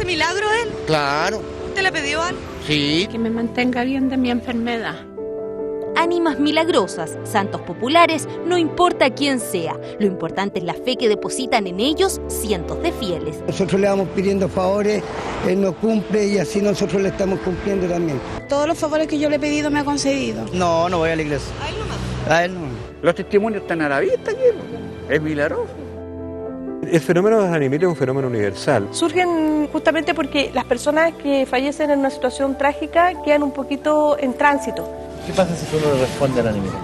milagro él? Claro. ¿Te le pidió algo? Sí. Que me mantenga bien de mi enfermedad. Ánimas milagrosas, santos populares, no importa quién sea. Lo importante es la fe que depositan en ellos cientos de fieles. Nosotros le vamos pidiendo favores, él nos cumple y así nosotros le estamos cumpliendo también. Todos los favores que yo le he pedido me ha concedido. No, no voy a la iglesia. A él nomás. A él no. Los testimonios están a la vista aquí. Es milagroso. El fenómeno de los animitas es un fenómeno universal. Surgen justamente porque las personas que fallecen en una situación trágica quedan un poquito en tránsito. ¿Qué pasa si tú no le respondes al animita?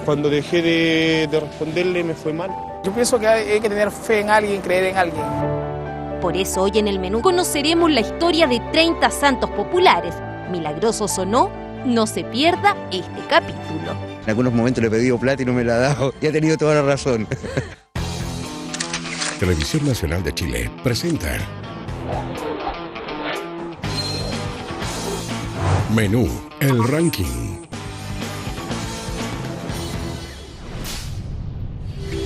Cuando dejé de responderle me fue mal. Yo pienso que hay que tener fe en alguien, creer en alguien. Por eso hoy en el menú conoceremos la historia de 30 santos populares. Milagrosos o no, no se pierda este capítulo. En algunos momentos le he pedido plata y no me la ha dado. Y ha tenido toda la razón. Televisión Nacional de Chile presenta Menú, el ranking.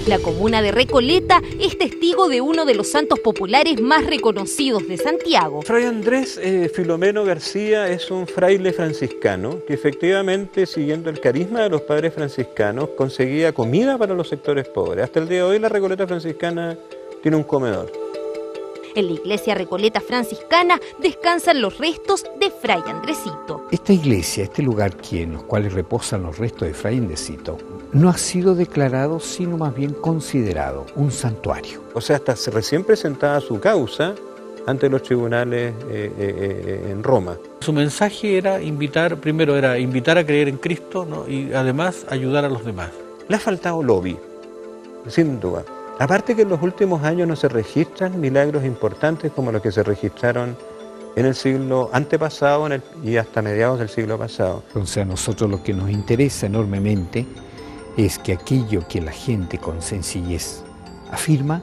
La comuna de Recoleta es testigo de uno de los santos populares más reconocidos de Santiago. Fray Andrés Filomeno García es un fraile franciscano que efectivamente, siguiendo el carisma de los padres franciscanos, conseguía comida para los sectores pobres. Hasta el día de hoy la Recoleta franciscana tiene un comedor. En la iglesia Recoleta franciscana descansan los restos de Fray Andresito. Esta iglesia, este lugar en los cuales reposan los restos de Fray Andresito, no ha sido declarado, sino más bien considerado un santuario. O sea, hasta recién presentada su causa ante los tribunales en Roma. Su mensaje era invitar a creer en Cristo, ¿no? Y además ayudar a los demás. Le ha faltado lobby, sin duda. Aparte que en los últimos años no se registran milagros importantes como los que se registraron en el siglo antepasado y hasta mediados del siglo pasado. Entonces a nosotros lo que nos interesa enormemente es que aquello que la gente con sencillez afirma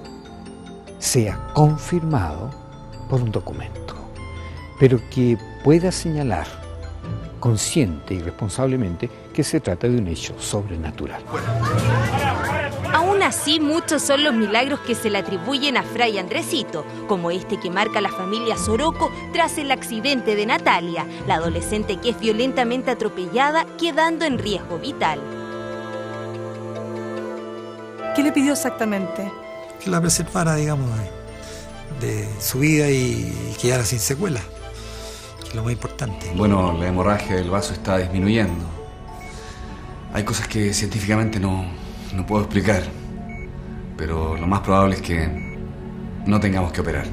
sea confirmado por un documento, pero que pueda señalar consciente y responsablemente que se trata de un hecho sobrenatural. Aún así, muchos son los milagros que se le atribuyen a Fray Andresito, como este que marca la familia Soroco tras el accidente de Natalia, la adolescente que es violentamente atropellada, quedando en riesgo vital. ¿Qué le pidió exactamente? Que la preservara, digamos, de su vida y quedara sin secuelas, que es lo más importante. Bueno, la hemorragia del vaso está disminuyendo. Hay cosas que científicamente no puedo explicar, pero lo más probable es que no tengamos que operar.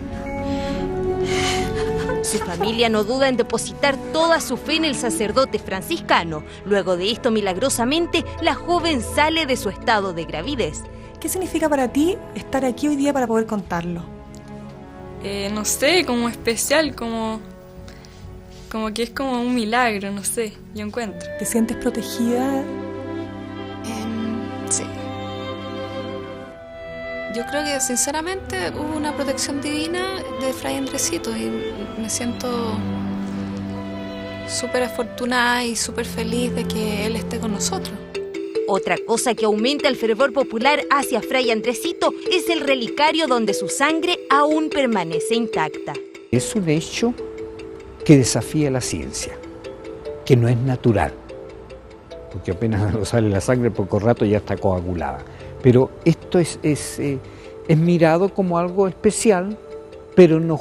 Su familia no duda en depositar toda su fe en el sacerdote franciscano. Luego de esto, milagrosamente, la joven sale de su estado de gravidez. ¿Qué significa para ti estar aquí hoy día para poder contarlo? No sé, como especial, como que es como un milagro, no sé, yo encuentro. ¿Te sientes protegida? Sí. Yo creo que sinceramente hubo una protección divina de Fray Andresito y me siento súper afortunada y súper feliz de que él esté con nosotros. Otra cosa que aumenta el fervor popular hacia Fray Andresito es el relicario donde su sangre aún permanece intacta. Es un hecho que desafía la ciencia, que no es natural, porque apenas nos sale la sangre, poco rato ya está coagulada. Pero esto es mirado como algo especial, pero no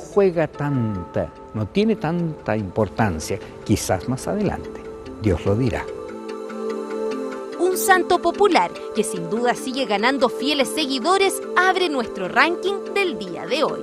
tiene tanta importancia, quizás más adelante, Dios lo dirá. Un santo popular que sin duda sigue ganando fieles seguidores abre nuestro ranking del día de hoy.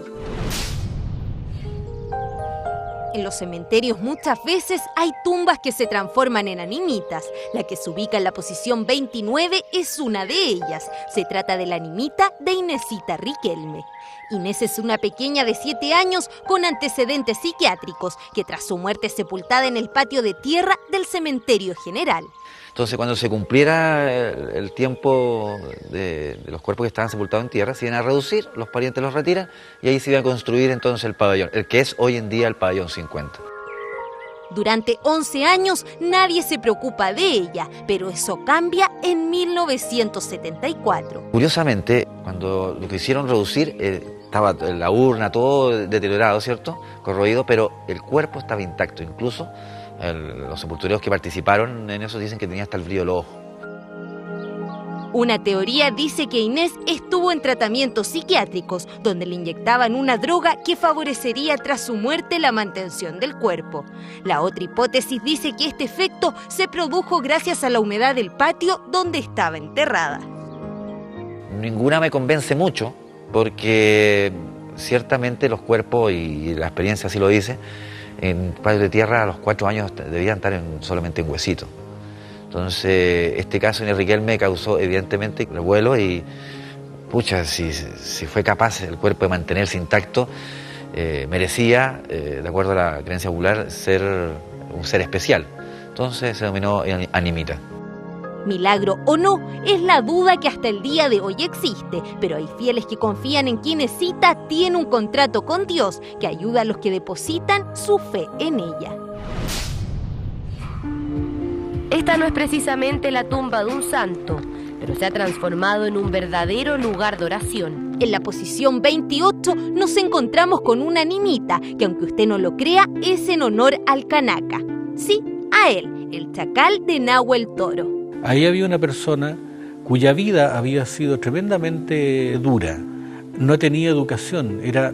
En los cementerios muchas veces hay tumbas que se transforman en animitas. La que se ubica en la posición 29 es una de ellas. Se trata de la animita de Inesita Riquelme. Inés es una pequeña de 7 años con antecedentes psiquiátricos que tras su muerte es sepultada en el patio de tierra del cementerio general. Entonces, cuando se cumpliera el tiempo de los cuerpos que estaban sepultados en tierra, se iban a reducir, los parientes los retiran y ahí se iba a construir entonces el pabellón, el que es hoy en día el pabellón 50. Durante 11 años nadie se preocupa de ella, pero eso cambia en 1974. Curiosamente, cuando lo quisieron reducir, estaba la urna, todo deteriorado, ¿cierto? Corroído, pero el cuerpo estaba intacto. Incluso los sepultureros que participaron en eso dicen que tenía hasta el brillo de los ojos. Una teoría dice que Inés estuvo en tratamientos psiquiátricos, donde le inyectaban una droga que favorecería tras su muerte la mantención del cuerpo. La otra hipótesis dice que este efecto se produjo gracias a la humedad del patio donde estaba enterrada. Ninguna me convence mucho, porque ciertamente los cuerpos, y la experiencia así lo dice, en patio de tierra a los 4 años debían estar solamente en huesitos. Entonces, este caso en Riquelme causó evidentemente revuelo y, pucha, si fue capaz el cuerpo de mantenerse intacto, merecía, de acuerdo a la creencia popular, ser un ser especial. Entonces se denominó animita. Milagro o no, es la duda que hasta el día de hoy existe, pero hay fieles que confían en que Inesita tiene un contrato con Dios que ayuda a los que depositan su fe en ella. Esta no es precisamente la tumba de un santo, pero se ha transformado en un verdadero lugar de oración. En la posición 28 nos encontramos con una animita que, aunque usted no lo crea, es en honor al Canaca. Sí, a él, el chacal de Nahuel Toro. Ahí había una persona cuya vida había sido tremendamente dura. No tenía educación, era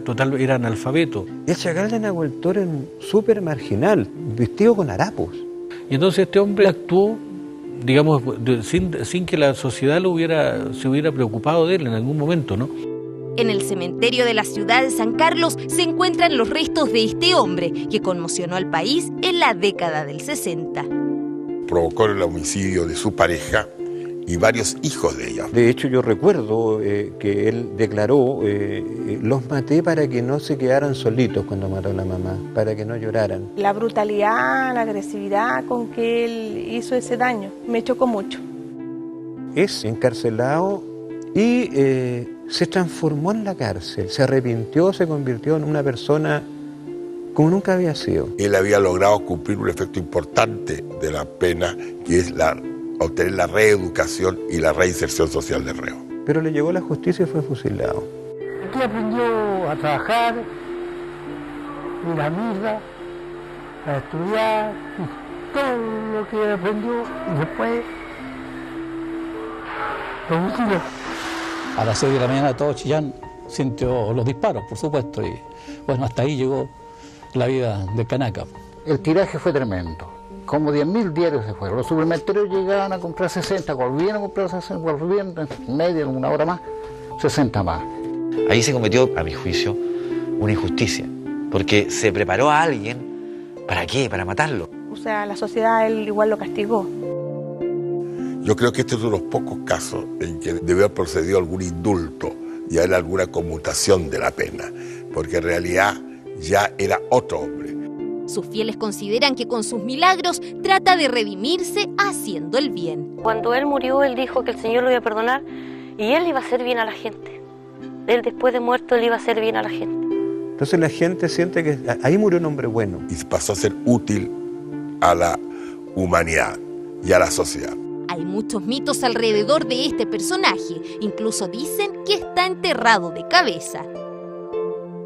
analfabeto. El chacal de Nahuel Toro era súper marginal, vestido con harapos. Y entonces este hombre actuó, digamos, sin que la sociedad se hubiera preocupado de él en algún momento, ¿no? En el cementerio de la ciudad de San Carlos se encuentran los restos de este hombre que conmocionó al país en la década del 60. Provocó el homicidio de su pareja y varios hijos de ella. De hecho, yo recuerdo que él declaró, los maté para que no se quedaran solitos cuando mató a la mamá, para que no lloraran. La brutalidad, la agresividad con que él hizo ese daño me chocó mucho. Es encarcelado y se transformó en la cárcel, se arrepintió, se convirtió en una persona como nunca había sido. Él había logrado cumplir un efecto importante de la pena, que es obtener la reeducación y la reinserción social del reo. Pero le llegó la justicia y fue fusilado. Aquí aprendió a trabajar, ir a misa, a estudiar, todo lo que aprendió y después lo fusiló. A las 6 de la mañana todo Chillán sintió los disparos, por supuesto, y bueno, hasta ahí llegó la vida de Canaca. El tiraje fue tremendo. Como 10.000 diarios se fueron. Los supermercados llegaban a comprar 60, volvían a comprar 60, volvían en media, en una hora más, 60 más. Ahí se cometió, a mi juicio, una injusticia, porque se preparó a alguien, ¿para qué? Para matarlo. O sea, la sociedad él igual lo castigó. Yo creo que este es uno de los pocos casos en que debió haber procedido algún indulto y haber alguna conmutación de la pena, porque en realidad ya era otro hombre. Sus fieles consideran que con sus milagros trata de redimirse haciendo el bien. Cuando él murió, él dijo que el Señor lo iba a perdonar y él iba a hacer bien a la gente. Él después de muerto, él iba a hacer bien a la gente. Entonces la gente siente que ahí murió un hombre bueno. Y pasó a ser útil a la humanidad y a la sociedad. Hay muchos mitos alrededor de este personaje. Incluso dicen que está enterrado de cabeza.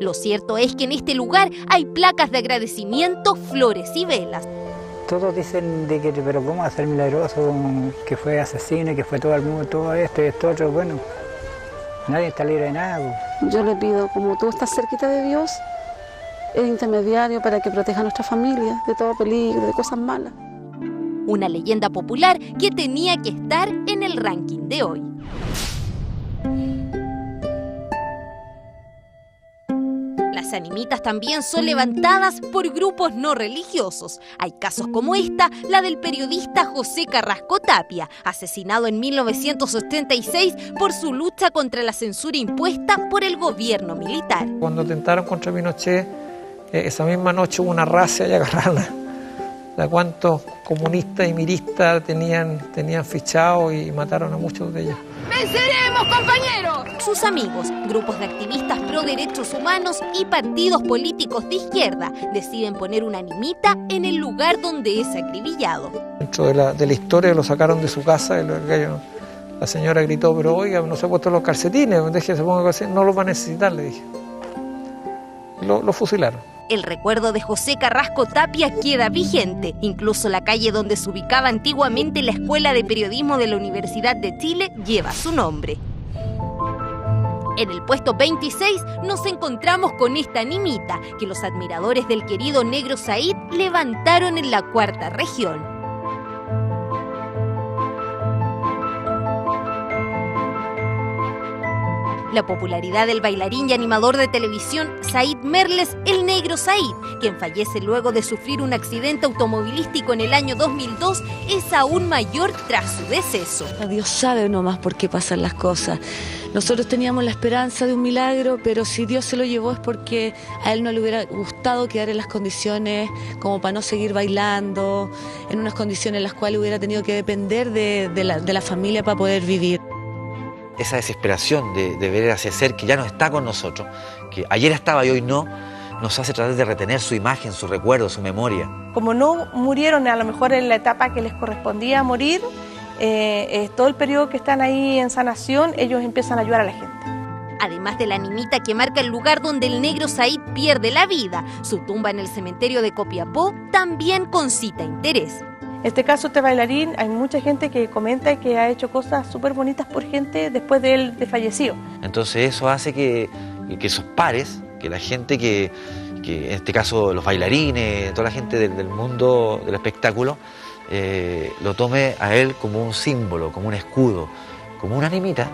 Lo cierto es que en este lugar hay placas de agradecimiento, flores y velas. Todos dicen de que, pero ¿cómo va a ser milagroso? Que fue asesino, que fue todo el mundo, todo esto y esto otro. Bueno, nadie está libre de nada. Yo le pido, como tú estás cerquita de Dios, es intermediario para que proteja a nuestra familia de todo peligro, de cosas malas. Una leyenda popular que tenía que estar en el ranking de hoy. Las animitas también son levantadas por grupos no religiosos. Hay casos como esta, la del periodista José Carrasco Tapia, asesinado en 1986 por su lucha contra la censura impuesta por el gobierno militar. Cuando atentaron contra Pinochet, esa misma noche hubo una racia y agarraron a cuántos comunistas y miristas tenían fichados y mataron a muchos de ellos. ¡Venceremos, compañeros! Sus amigos, grupos de activistas pro derechos humanos y partidos políticos de izquierda deciden poner una animita en el lugar donde es acribillado. Dentro de la historia lo sacaron de su casa y la señora gritó, pero oiga, no se ha puesto los calcetines, déjese ponga calcetines, no los va a necesitar, le dije. lo fusilaron. El recuerdo de José Carrasco Tapia queda vigente. Incluso la calle donde se ubicaba antiguamente la Escuela de Periodismo de la Universidad de Chile lleva su nombre. En el puesto 26 nos encontramos con esta animita que los admiradores del querido Negro Said levantaron en la cuarta región. La popularidad del bailarín y animador de televisión Said Merles, el Negro Said, quien fallece luego de sufrir un accidente automovilístico en el año 2002, es aún mayor tras su deceso. Dios sabe nomás por qué pasan las cosas. Nosotros teníamos la esperanza de un milagro, pero si Dios se lo llevó es porque a él no le hubiera gustado quedar en las condiciones como para no seguir bailando, en unas condiciones en las cuales hubiera tenido que depender de la familia para poder vivir. Esa desesperación de ver a ese ser que ya no está con nosotros, que ayer estaba y hoy no, nos hace tratar de retener su imagen, su recuerdo, su memoria. Como no murieron a lo mejor en la etapa que les correspondía morir, todo el periodo que están ahí en sanación, ellos empiezan a ayudar a la gente. Además de la animita que marca el lugar donde el Negro Said pierde la vida, su tumba en el cementerio de Copiapó también concita interés. En este caso, este bailarín, hay mucha gente que comenta que ha hecho cosas súper bonitas por gente después de él de fallecido. Entonces eso hace que sus pares, que la gente que en este caso los bailarines, toda la gente del mundo del espectáculo, lo tome a él como un símbolo, como un escudo, como una animita.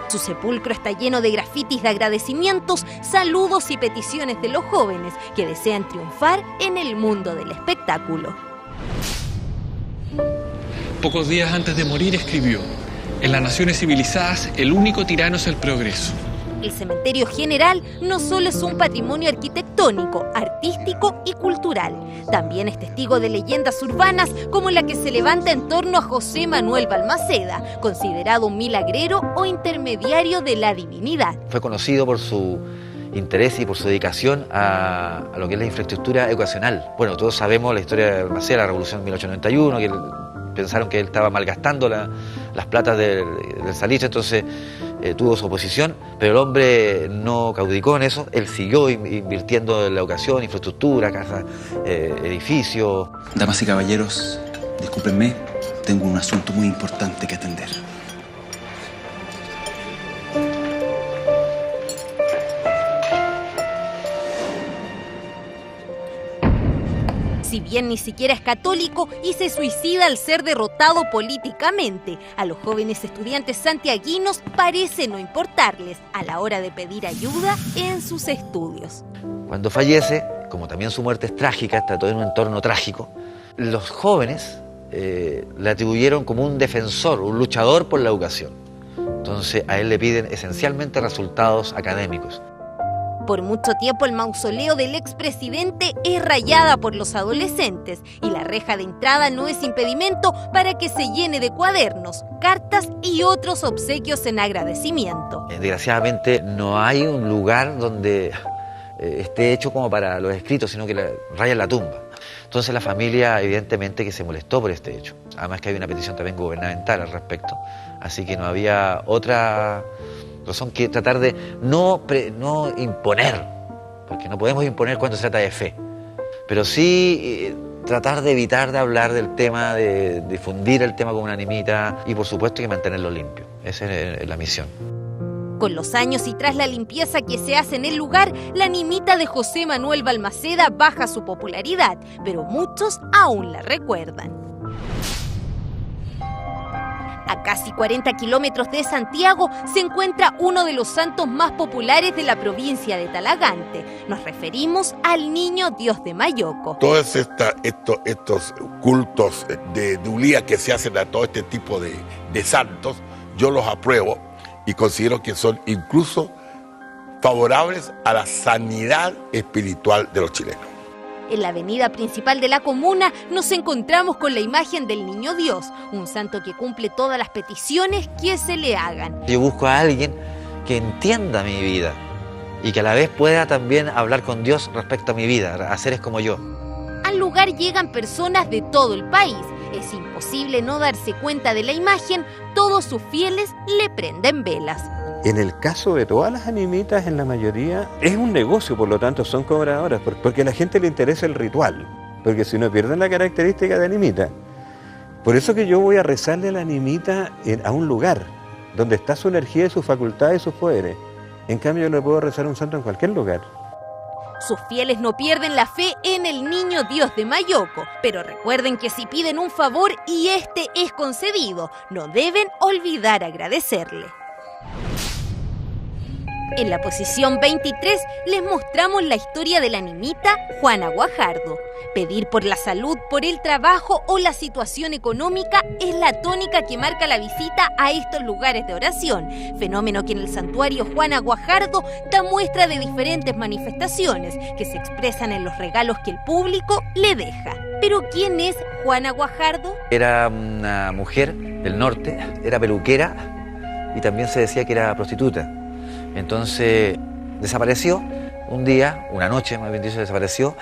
Su sepulcro está lleno de grafitis de agradecimientos, saludos y peticiones de los jóvenes que desean triunfar en el mundo del espectáculo. Pocos días antes de morir escribió: en las naciones civilizadas el único tirano es el progreso. El cementerio general no solo es un patrimonio arquitectónico, artístico y cultural, también es testigo de leyendas urbanas como la que se levanta en torno a José Manuel Balmaceda, considerado un milagrero o intermediario de la divinidad. Fue conocido por su interés y por su dedicación a lo que es la infraestructura educacional. Bueno, todos sabemos la historia de Balmaceda, la Revolución de 1891, que pensaron que él estaba malgastando las platas del salitre, entonces tuvo su oposición, pero el hombre no caudicó en eso, él siguió invirtiendo en la educación, infraestructura, casas, edificios. Damas y caballeros, discúlpenme, tengo un asunto muy importante que atender. Si bien ni siquiera es católico y se suicida al ser derrotado políticamente, a los jóvenes estudiantes santiaguinos parece no importarles a la hora de pedir ayuda en sus estudios. Cuando fallece, como también su muerte es trágica, está todo en un entorno trágico, los jóvenes le atribuyeron como un defensor, un luchador por la educación. Entonces a él le piden esencialmente resultados académicos. Por mucho tiempo el mausoleo del expresidente es rayada por los adolescentes y la reja de entrada no es impedimento para que se llene de cuadernos, cartas y otros obsequios en agradecimiento. Desgraciadamente no hay un lugar donde esté hecho como para los escritos, sino que rayan la tumba. Entonces la familia evidentemente que se molestó por este hecho. Además que hay una petición también gubernamental al respecto, así que no había otra razón que tratar de no imponer, porque no podemos imponer cuando se trata de fe, pero sí tratar de evitar de hablar del tema, de difundir el tema como una animita y por supuesto que mantenerlo limpio. Esa es la misión. Con los años y tras la limpieza que se hace en el lugar, la animita de José Manuel Balmaceda baja su popularidad, pero muchos aún la recuerdan. A casi 40 kilómetros de Santiago se encuentra uno de los santos más populares de la provincia de Talagante. Nos referimos al Niño Dios de Mayoco. Todos estos cultos de Ulía que se hacen a todo este tipo de santos, yo los apruebo y considero que son incluso favorables a la sanidad espiritual de los chilenos. En la avenida principal de la comuna nos encontramos con la imagen del Niño Dios, un santo que cumple todas las peticiones que se le hagan. Yo busco a alguien que entienda mi vida y que a la vez pueda también hablar con Dios respecto a mi vida, a seres como yo. Al lugar llegan personas de todo el país. Es imposible no darse cuenta de la imagen, todos sus fieles le prenden velas. En el caso de todas las animitas, en la mayoría, es un negocio, por lo tanto son cobradoras, porque a la gente le interesa el ritual, porque si no pierden la característica de animita. Por eso que yo voy a rezarle a la animita a un lugar donde está su energía y sus facultades y sus poderes. En cambio, yo le puedo rezar a un santo en cualquier lugar. Sus fieles no pierden la fe en el niño Dios de Mayoko, pero recuerden que si piden un favor y este es concedido, no deben olvidar agradecerle. En la posición 23 les mostramos la historia de la animita Juana Guajardo. Pedir por la salud, por el trabajo o la situación económica es la tónica que marca la visita a estos lugares de oración, fenómeno que en el santuario Juana Guajardo da muestra de diferentes manifestaciones que se expresan en los regalos que el público le deja. ¿Pero quién es Juana Guajardo? Era una mujer del norte, era peluquera y también se decía que era prostituta. Entonces desapareció un día, una noche más bien dicho, desapareció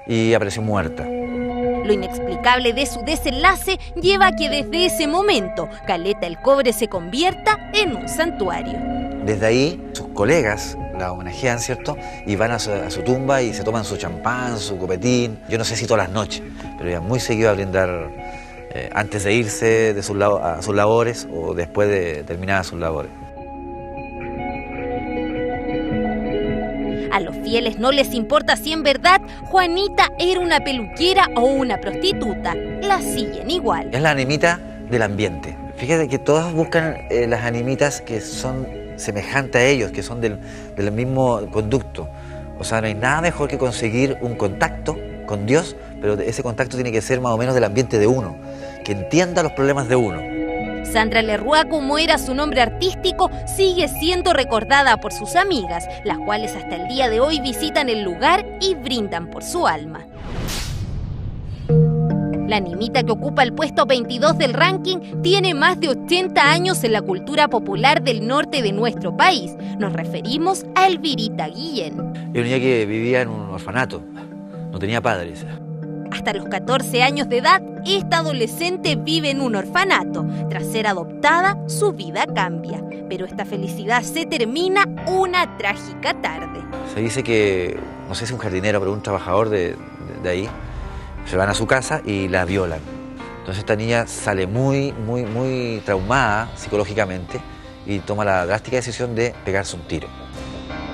y apareció muerta. Lo inexplicable de su desenlace lleva a que desde ese momento Caleta el Cobre se convierta en un santuario. Desde ahí sus colegas la homenajean, ¿cierto? Y van a su tumba y se toman su champán, su copetín. Yo no sé si todas las noches, pero ya muy seguido a brindar antes de irse de a sus labores o después de terminadas sus labores. A los fieles no les importa si en verdad Juanita era una peluquera o una prostituta. La siguen igual. Es la animita del ambiente. Fíjate que todos buscan las animitas que son semejantes a ellos, que son del mismo conducto. O sea, no hay nada mejor que conseguir un contacto con Dios, pero ese contacto tiene que ser más o menos del ambiente de uno, que entienda los problemas de uno. Sandra Lerroa, como era su nombre artístico, sigue siendo recordada por sus amigas, las cuales hasta el día de hoy visitan el lugar y brindan por su alma. La animita que ocupa el puesto 22 del ranking tiene más de 80 años en la cultura popular del norte de nuestro país. Nos referimos a Elvirita Guillén. Era una niña que vivía en un orfanato, no tenía padres. Hasta los 14 años de edad, esta adolescente vive en un orfanato. Tras ser adoptada, su vida cambia. Pero esta felicidad se termina una trágica tarde. Se dice que, no sé si un jardinero, pero un trabajador de ahí, se van a su casa y la violan. Entonces esta niña sale muy traumada psicológicamente y toma la drástica decisión de pegarse un tiro.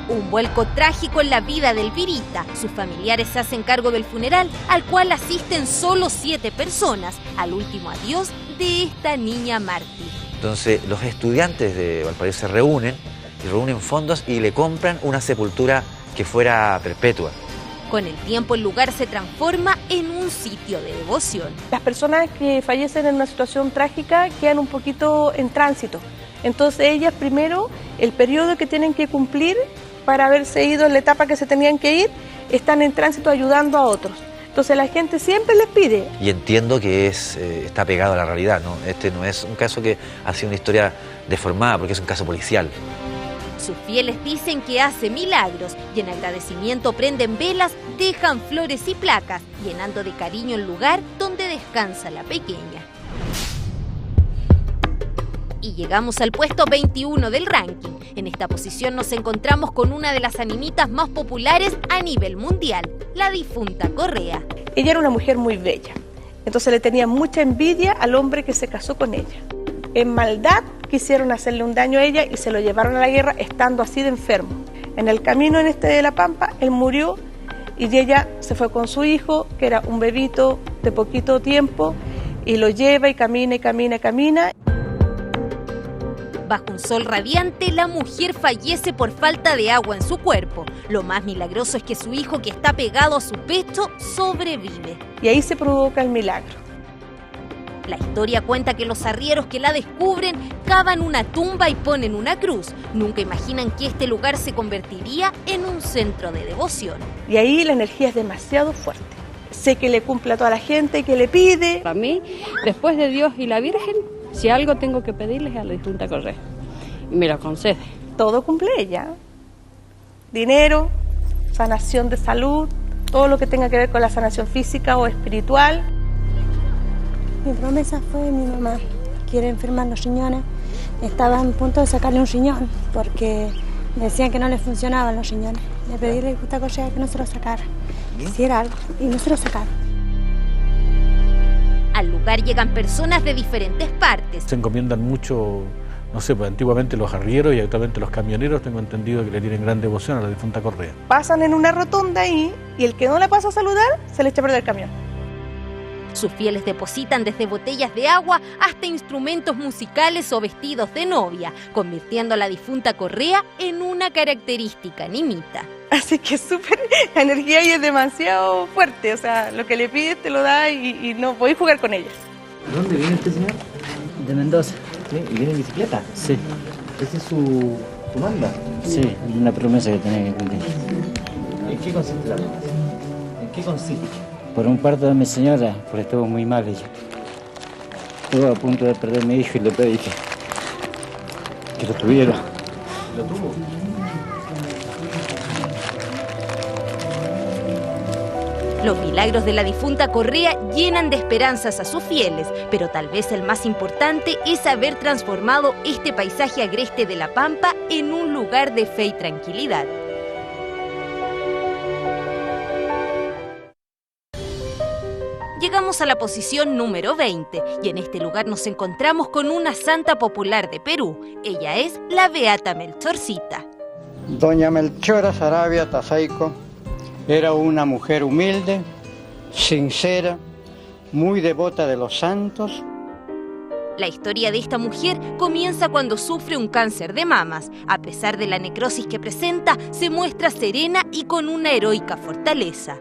Un vuelco trágico en la vida de Elvirita. Sus familiares se hacen cargo del funeral, al cual asisten solo 7 personas, al último adiós de esta niña mártir. Entonces los estudiantes de Valparaíso se reúnen fondos y le compran una sepultura que fuera perpetua. Con el tiempo el lugar se transforma en un sitio de devoción. Las personas que fallecen en una situación trágica quedan un poquito en tránsito. Entonces ellas primero, el periodo que tienen que cumplir para haberse ido en la etapa que se tenían que ir, están en tránsito ayudando a otros. Entonces la gente siempre les pide. Y entiendo que está pegado a la realidad, ¿no? Este no es un caso que ha sido una historia deformada, porque es un caso policial. Sus fieles dicen que hace milagros y en agradecimiento prenden velas, dejan flores y placas, llenando de cariño el lugar donde descansa la pequeña. Y llegamos al puesto 21 del ranking. En esta posición nos encontramos con una de las animitas más populares a nivel mundial, la difunta Correa. Ella era una mujer muy bella, entonces le tenía mucha envidia al hombre que se casó con ella. En maldad quisieron hacerle un daño a ella y se lo llevaron a la guerra estando así de enfermo. En el camino de La Pampa, él murió y ella se fue con su hijo, que era un bebito de poquito tiempo, y lo lleva y camina y camina y camina. Bajo un sol radiante, la mujer fallece por falta de agua en su cuerpo. Lo más milagroso es que su hijo, que está pegado a su pecho, sobrevive. Y ahí se provoca el milagro. La historia cuenta que los arrieros que la descubren cavan una tumba y ponen una cruz. Nunca imaginan que este lugar se convertiría en un centro de devoción. Y ahí la energía es demasiado fuerte. Sé que le cumple a toda la gente que le pide. Para mí, después de Dios y la Virgen, si algo tengo que pedirles a la difunta Correa, y me lo concede. Todo cumple ella. Dinero, sanación de salud, todo lo que tenga que ver con la sanación física o espiritual. Mi promesa fue mi mamá. Quiere enfermar los riñones Estaba en punto de sacarle un riñón porque decían que no le funcionaban los riñones. Le pedí a la difunta Correa que no se lo sacara, que hiciera algo, y no se lo sacaron. Al lugar llegan personas de diferentes partes. Se encomiendan mucho, no sé, pues antiguamente los arrieros y actualmente los camioneros, tengo entendido que le tienen gran devoción a la difunta Correa. Pasan en una rotonda ahí y el que no la pasa a saludar se le echa a perder el camión. Sus fieles depositan desde botellas de agua hasta instrumentos musicales o vestidos de novia, convirtiendo a la difunta Correa en una característica nimita. Así que la energía ahí es demasiado fuerte, o sea, lo que le pides te lo da y no podéis jugar con ella. ¿De dónde viene este señor? De Mendoza. ¿Sí? ¿Y viene en bicicleta? Sí. ¿Esa es su manda? Sí, una promesa que tenía que cumplir. ¿En qué consiste la promesa? ¿En qué consiste? Por un parto de mi señora, porque estuvo muy mal ella. Estuvo a punto de perder a mi hijo y le pedí que lo tuviera. ¿Lo tuvo? Los milagros de la difunta Correa llenan de esperanzas a sus fieles, pero tal vez el más importante es haber transformado este paisaje agreste de La Pampa en un lugar de fe y tranquilidad. Llegamos a la posición número 20 y en este lugar nos encontramos con una santa popular de Perú. Ella es la Beata Melchorcita. Doña Melchora Saravia Tasaico era una mujer humilde, sincera, muy devota de los santos. La historia de esta mujer comienza cuando sufre un cáncer de mamas. A pesar de la necrosis que presenta, se muestra serena y con una heroica fortaleza.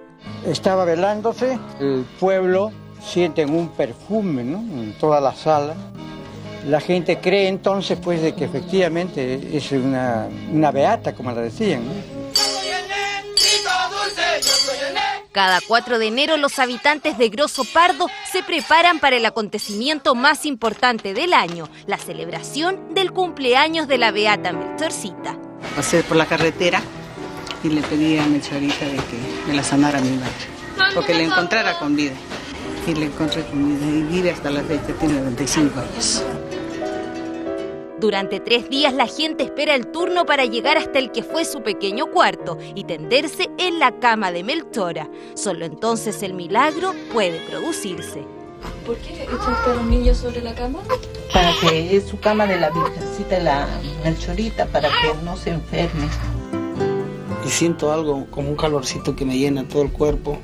Estaba velándose, el pueblo siente un perfume, ¿no?, en toda la sala. La gente cree entonces pues de que efectivamente es una beata, como la decían, ¿no? Cada 4 de enero los habitantes de Grosso Pardo se preparan para el acontecimiento más importante del año, la celebración del cumpleaños de la Beata Melchorcita. Pasé por la carretera y le pedí a Melchorita de que me la sanara a mi madre, porque la encontrara con vida. Y la encontré con vida y vive hasta la fecha, tiene 95 años. Durante 3 días la gente espera el turno para llegar hasta el que fue su pequeño cuarto y tenderse en la cama de Melchora. Solo entonces el milagro puede producirse. ¿Por qué echa usted a los niños sobre la cama? Para que es su cama de la Virgencita de la Melchorita, para que no se enferme. Y siento algo como un calorcito que me llena todo el cuerpo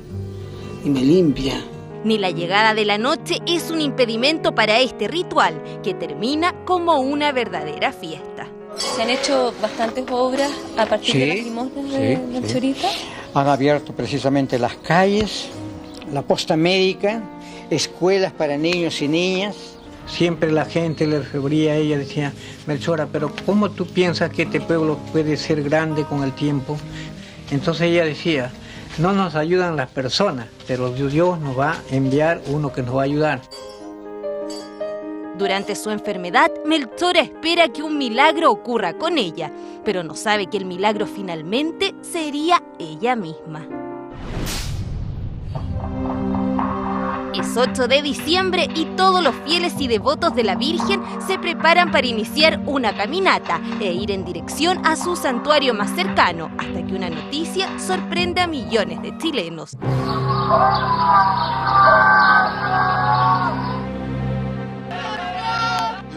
y me limpia. Ni la llegada de la noche es un impedimento para este ritual, que termina como una verdadera fiesta. ¿Se han hecho bastantes obras a partir de las limosnas de Melchorita? Han abierto precisamente las calles, la posta médica, escuelas para niños y niñas. Siempre la gente le refería a ella, decía: Melchora, pero ¿cómo tú piensas que este pueblo puede ser grande con el tiempo? Entonces ella decía: no nos ayudan las personas, pero Dios nos va a enviar uno que nos va a ayudar. Durante su enfermedad, Melchora espera que un milagro ocurra con ella, pero no sabe que el milagro finalmente sería ella misma. Es 8 de diciembre y todos los fieles y devotos de la Virgen se preparan para iniciar una caminata e ir en dirección a su santuario más cercano, hasta que una noticia sorprende a millones de chilenos.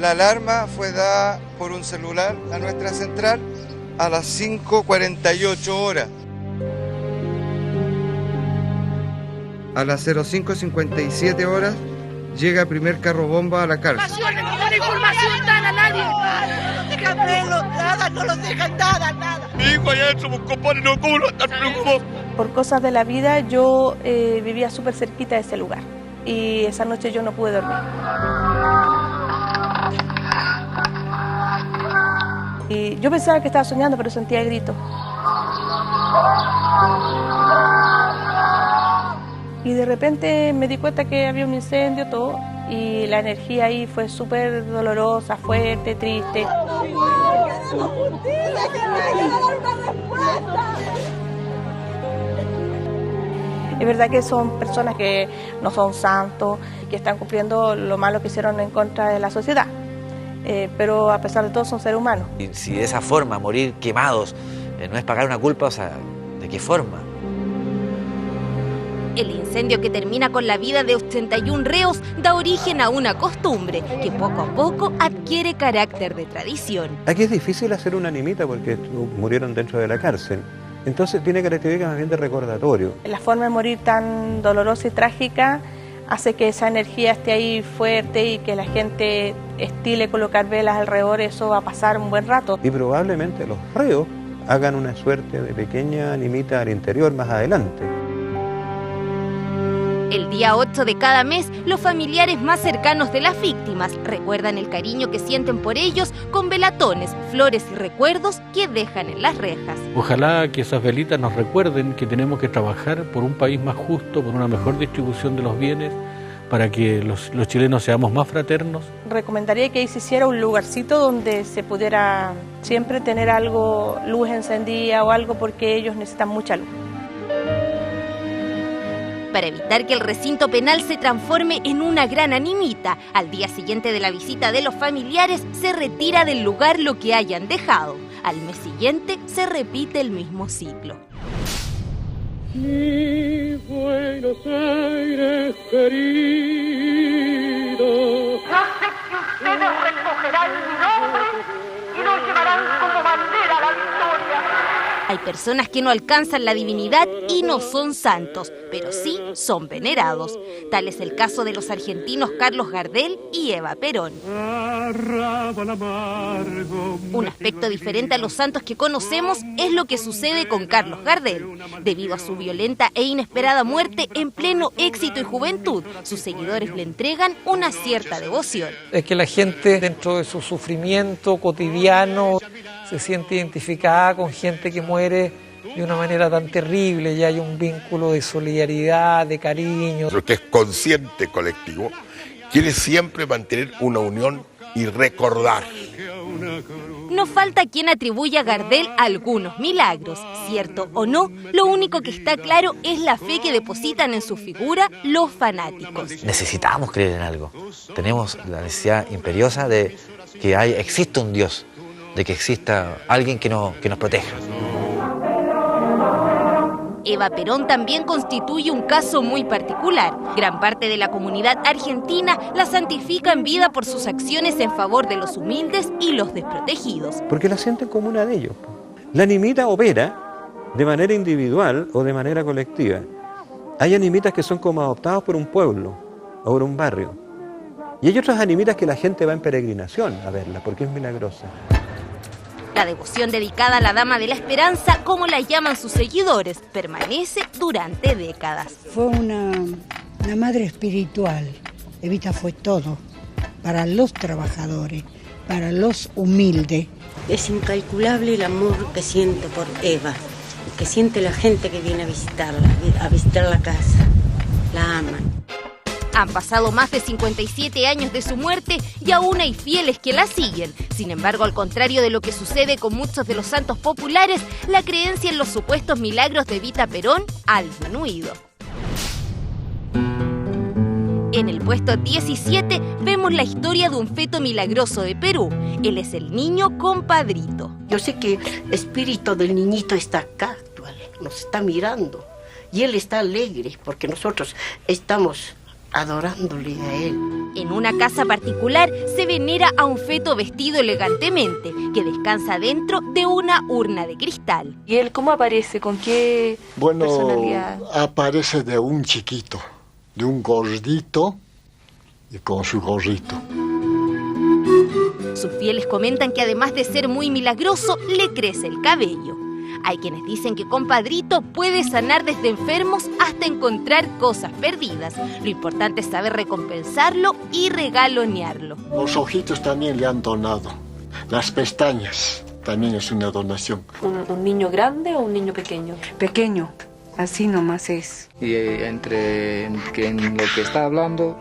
La alarma fue dada por un celular a nuestra central a las 5:48 horas. A las 05:57 horas llega el primer carro bomba a la cárcel. No información dan a nadie. No los dejan verlo, nada, no los dejan nada. Mi hijo allá somos compadres, no, ¿cómo no estar preocupados? Por cosas de la vida yo vivía súper cerquita de ese lugar y esa noche yo no pude dormir. Y yo pensaba que estaba soñando, pero sentía gritos. Y de repente me di cuenta que había un incendio, todo, y la energía ahí fue súper dolorosa, fuerte, triste. Es verdad que son personas que no son santos, que están cumpliendo lo malo que hicieron en contra de la sociedad. pero a pesar de todo son seres humanos. Y si de esa forma morir quemados no es pagar una culpa, o sea, ¿de qué forma? El incendio que termina con la vida de 81 reos da origen a una costumbre que poco a poco adquiere carácter de tradición. Aquí es difícil hacer una animita porque murieron dentro de la cárcel. Entonces tiene características más bien de recordatorio. La forma de morir tan dolorosa y trágica hace que esa energía esté ahí fuerte y que la gente estile colocar velas alrededor, eso va a pasar un buen rato. Y probablemente los reos hagan una suerte de pequeña animita al interior más adelante. El día 8 de cada mes, los familiares más cercanos de las víctimas recuerdan el cariño que sienten por ellos con velatones, flores y recuerdos que dejan en las rejas. Ojalá que esas velitas nos recuerden que tenemos que trabajar por un país más justo, por una mejor distribución de los bienes, para que los chilenos seamos más fraternos. Recomendaría que ahí se hiciera un lugarcito donde se pudiera siempre tener algo, luz encendida o algo, porque ellos necesitan mucha luz. Para evitar que el recinto penal se transforme en una gran animita, al día siguiente de la visita de los familiares se retira del lugar lo que hayan dejado. Al mes siguiente se repite el mismo ciclo. Mi Buenos Aires querido. Yo sé que ustedes recogerán mi nombre y lo llevarán como bandera a la victoria. Hay personas que no alcanzan la divinidad y no son santos, pero sí son venerados. Tal es el caso de los argentinos Carlos Gardel y Eva Perón. Un aspecto diferente a los santos que conocemos es lo que sucede con Carlos Gardel. Debido a su violenta e inesperada muerte en pleno éxito y juventud, sus seguidores le entregan una cierta devoción. Es que la gente, dentro de su sufrimiento cotidiano, se siente identificada con gente que muere de una manera tan terrible, y hay un vínculo de solidaridad, de cariño. Lo que es consciente colectivo quiere siempre mantener una unión y recordar. No falta quien atribuya a Gardel algunos milagros. Cierto o no, lo único que está claro es la fe que depositan en su figura los fanáticos. Necesitamos creer en algo. Tenemos la necesidad imperiosa de que exista un Dios, de que exista alguien que nos proteja. Eva Perón también constituye un caso muy particular. Gran parte de la comunidad argentina la santifica en vida por sus acciones en favor de los humildes y los desprotegidos. Porque la sienten como una de ellos. La animita opera de manera individual o de manera colectiva. Hay animitas que son como adoptados por un pueblo o por un barrio. Y hay otras animitas que la gente va en peregrinación a verla porque es milagrosa. La devoción dedicada a la Dama de la Esperanza, como la llaman sus seguidores, permanece durante décadas. Fue una madre espiritual. Evita fue todo para los trabajadores, para los humildes. Es incalculable el amor que siente por Eva, que siente la gente que viene a visitarla, a visitar la casa. La aman. Han pasado más de 57 años de su muerte y aún hay fieles que la siguen. Sin embargo, al contrario de lo que sucede con muchos de los santos populares, la creencia en los supuestos milagros de Evita Perón ha disminuido. En el puesto 17 vemos la historia de un feto milagroso de Perú. Él es el niño Compadrito. Yo sé que el espíritu del niñito está acá, nos está mirando. Y él está alegre porque nosotros estamos adorándole a él. En una casa particular se venera a un feto vestido elegantemente, que descansa dentro de una urna de cristal. ¿Y él cómo aparece? ¿Con qué personalidad? Aparece de un chiquito, de un gordito y con su gorrito. Sus fieles comentan que además de ser muy milagroso, le crece el cabello. Hay quienes dicen que Compadrito puede sanar desde enfermos hasta encontrar cosas perdidas. Lo importante es saber recompensarlo y regalonearlo. Los ojitos también le han donado. Las pestañas también es una donación. ¿Un niño grande o un niño pequeño? Pequeño, así nomás es. Y en lo que está hablando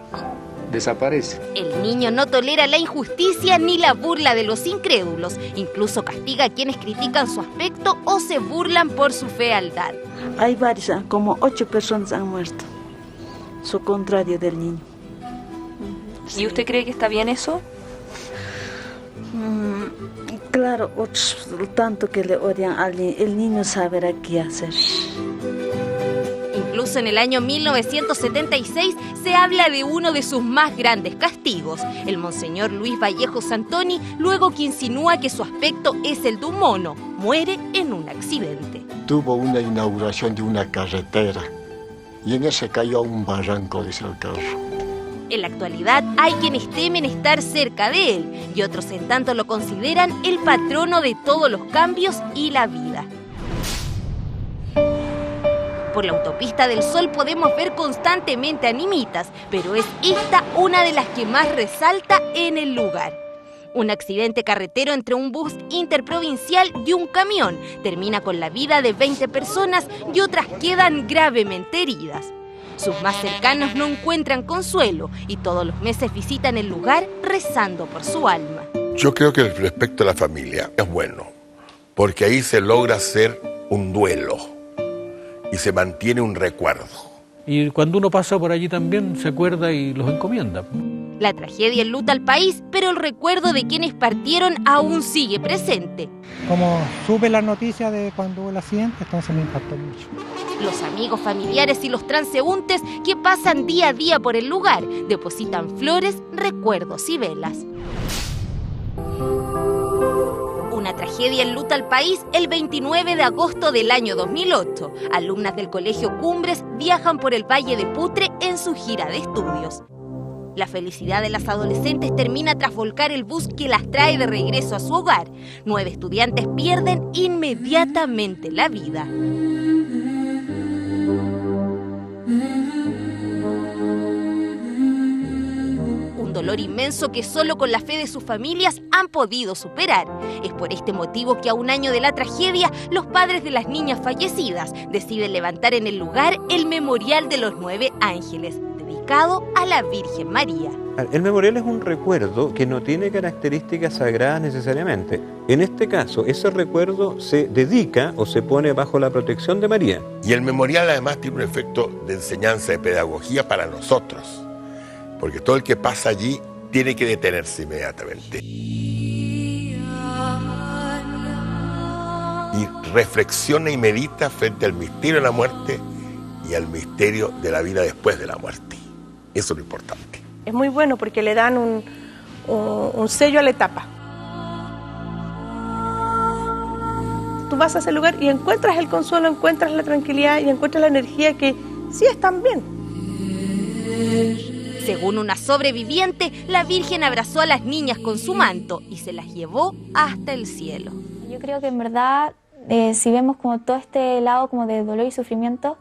desaparece. El niño no tolera la injusticia ni la burla de los incrédulos. Incluso castiga a quienes critican su aspecto o se burlan por su fealdad. Hay varios, como 8 personas han muerto. Su contrario del niño. ¿Y usted cree que está bien eso? Claro, tanto que le odian al niño, el niño sabrá qué hacer. Incluso en el año 1976 se habla de uno de sus más grandes castigos. El monseñor Luis Vallejo Santoni, luego que insinúa que su aspecto es el de un mono, muere en un accidente. Tuvo una inauguración de una carretera y en ese cayó a un barranco, dice el carro. En la actualidad hay quienes temen estar cerca de él y otros en tanto lo consideran el patrono de todos los cambios y la vida. Por la autopista del Sol podemos ver constantemente animitas, pero es esta una de las que más resalta en el lugar. Un accidente carretero entre un bus interprovincial y un camión termina con la vida de 20 personas y otras quedan gravemente heridas. Sus más cercanos no encuentran consuelo y todos los meses visitan el lugar rezando por su alma. Yo creo que el respecto a la familia es bueno, porque ahí se logra hacer un duelo y se mantiene un recuerdo. Y cuando uno pasa por allí también se acuerda y los encomienda. La tragedia enluta al país, pero el recuerdo de quienes partieron aún sigue presente. Como supe la noticia de cuando hubo el accidente, entonces me impactó mucho. Los amigos, familiares y los transeúntes que pasan día a día por el lugar depositan flores, recuerdos y velas. Una tragedia enluta al país el 29 de agosto del año 2008. Alumnas del Colegio Cumbres viajan por el Valle de Putre en su gira de estudios. La felicidad de las adolescentes termina tras volcar el bus que las trae de regreso a su hogar. 9 estudiantes pierden inmediatamente la vida. Un dolor inmenso que solo con la fe de sus familias han podido superar. Es por este motivo que a un año de la tragedia, los padres de las niñas fallecidas deciden levantar en el lugar el Memorial de los 9 Ángeles, dedicado a la Virgen María. El memorial es un recuerdo que no tiene características sagradas necesariamente. En este caso, ese recuerdo se dedica o se pone bajo la protección de María. Y el memorial además tiene un efecto de enseñanza, de pedagogía para nosotros, porque todo el que pasa allí tiene que detenerse inmediatamente. Y reflexiona y medita frente al misterio de la muerte y al misterio de la vida después de la muerte. Eso es lo importante. Es muy bueno porque le dan un sello a la etapa. Tú vas a ese lugar y encuentras el consuelo, encuentras la tranquilidad y encuentras la energía que sí están bien. Según una sobreviviente, la Virgen abrazó a las niñas con su manto y se las llevó hasta el cielo. Yo creo que en verdad, si vemos como todo este lado como de dolor y sufrimiento,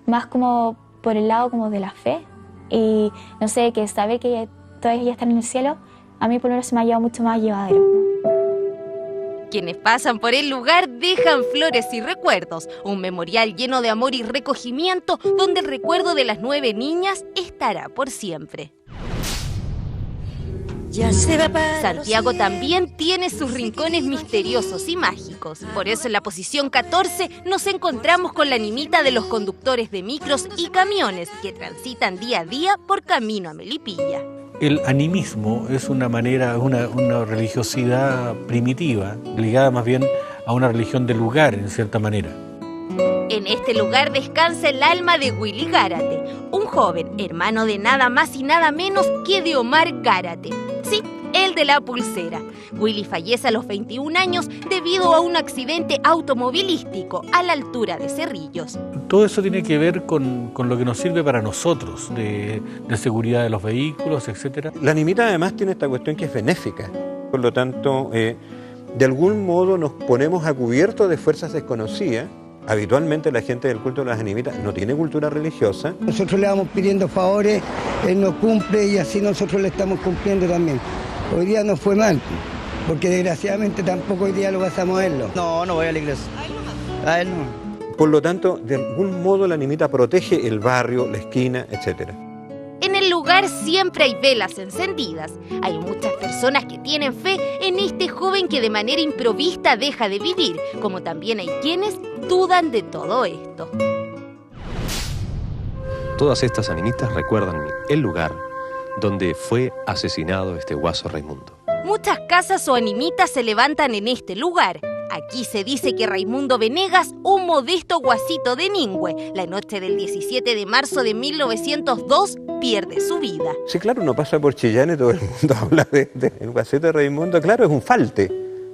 más como por el lado como de la fe, y no sé, que saber que todas ellas están en el cielo, a mí por lo menos se me ha llevado mucho más llevadero. Quienes pasan por el lugar dejan flores y recuerdos, un memorial lleno de amor y recogimiento donde el recuerdo de las 9 niñas estará por siempre. Santiago también tiene sus rincones misteriosos y mágicos. Por eso en la posición 14 nos encontramos con la animita de los conductores de micros y camiones que transitan día a día por camino a Melipilla. El animismo es una manera, una religiosidad primitiva, ligada más bien a una religión del lugar, en cierta manera. En este lugar descansa el alma de Willy Gárate, un joven hermano de nada más y nada menos que de Omar Gárate. Sí, el de la pulsera. Willy fallece a los 21 años debido a un accidente automovilístico a la altura de Cerrillos. Todo eso tiene que ver con lo que nos sirve para nosotros, de seguridad de los vehículos, etc. La animita además tiene esta cuestión que es benéfica. Por lo tanto, de algún modo nos ponemos a cubierto de fuerzas desconocidas. Habitualmente la gente del culto de las animitas no tiene cultura religiosa. Nosotros le vamos pidiendo favores, él nos cumple y así nosotros le estamos cumpliendo también. Hoy día no fue mal, porque desgraciadamente tampoco hoy día lo pasamos a verlo. No, no voy a la iglesia. A él no. Por lo tanto, de algún modo la animita protege el barrio, la esquina, etc. En el lugar siempre hay velas encendidas. Hay muchas personas que tienen fe en este joven que de manera improvista deja de vivir, como también hay quienes dudan de todo esto. Todas estas animitas recuerdan el lugar donde fue asesinado este guaso Raimundo. muchas casas o animitas se levantan en este lugar. Aquí se dice que Raimundo Venegas, un modesto guasito de Ningüe, la noche del 17 de marzo de 1902, pierde su vida. Sí, claro, uno pasa por Chillán y todo el mundo habla del guasito de Raimundo. Claro, es un falte.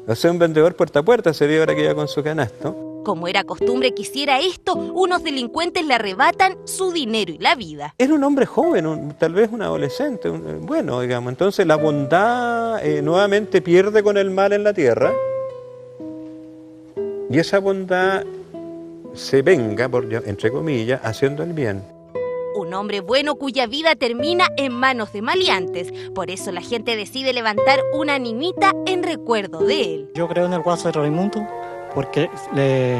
O sea, un vendedor puerta a puerta se ve ahora que iba con su canasto. Como era costumbre que hiciera esto, unos delincuentes le arrebatan su dinero y la vida. Era un hombre joven, tal vez un adolescente, bueno, digamos. Entonces la bondad nuevamente pierde con el mal en la tierra. Y esa bondad se venga, entre comillas, haciendo el bien. Un hombre bueno cuya vida termina en manos de maleantes. Por eso la gente decide levantar una animita en recuerdo de él. Yo creo en el guaso de Raimundo porque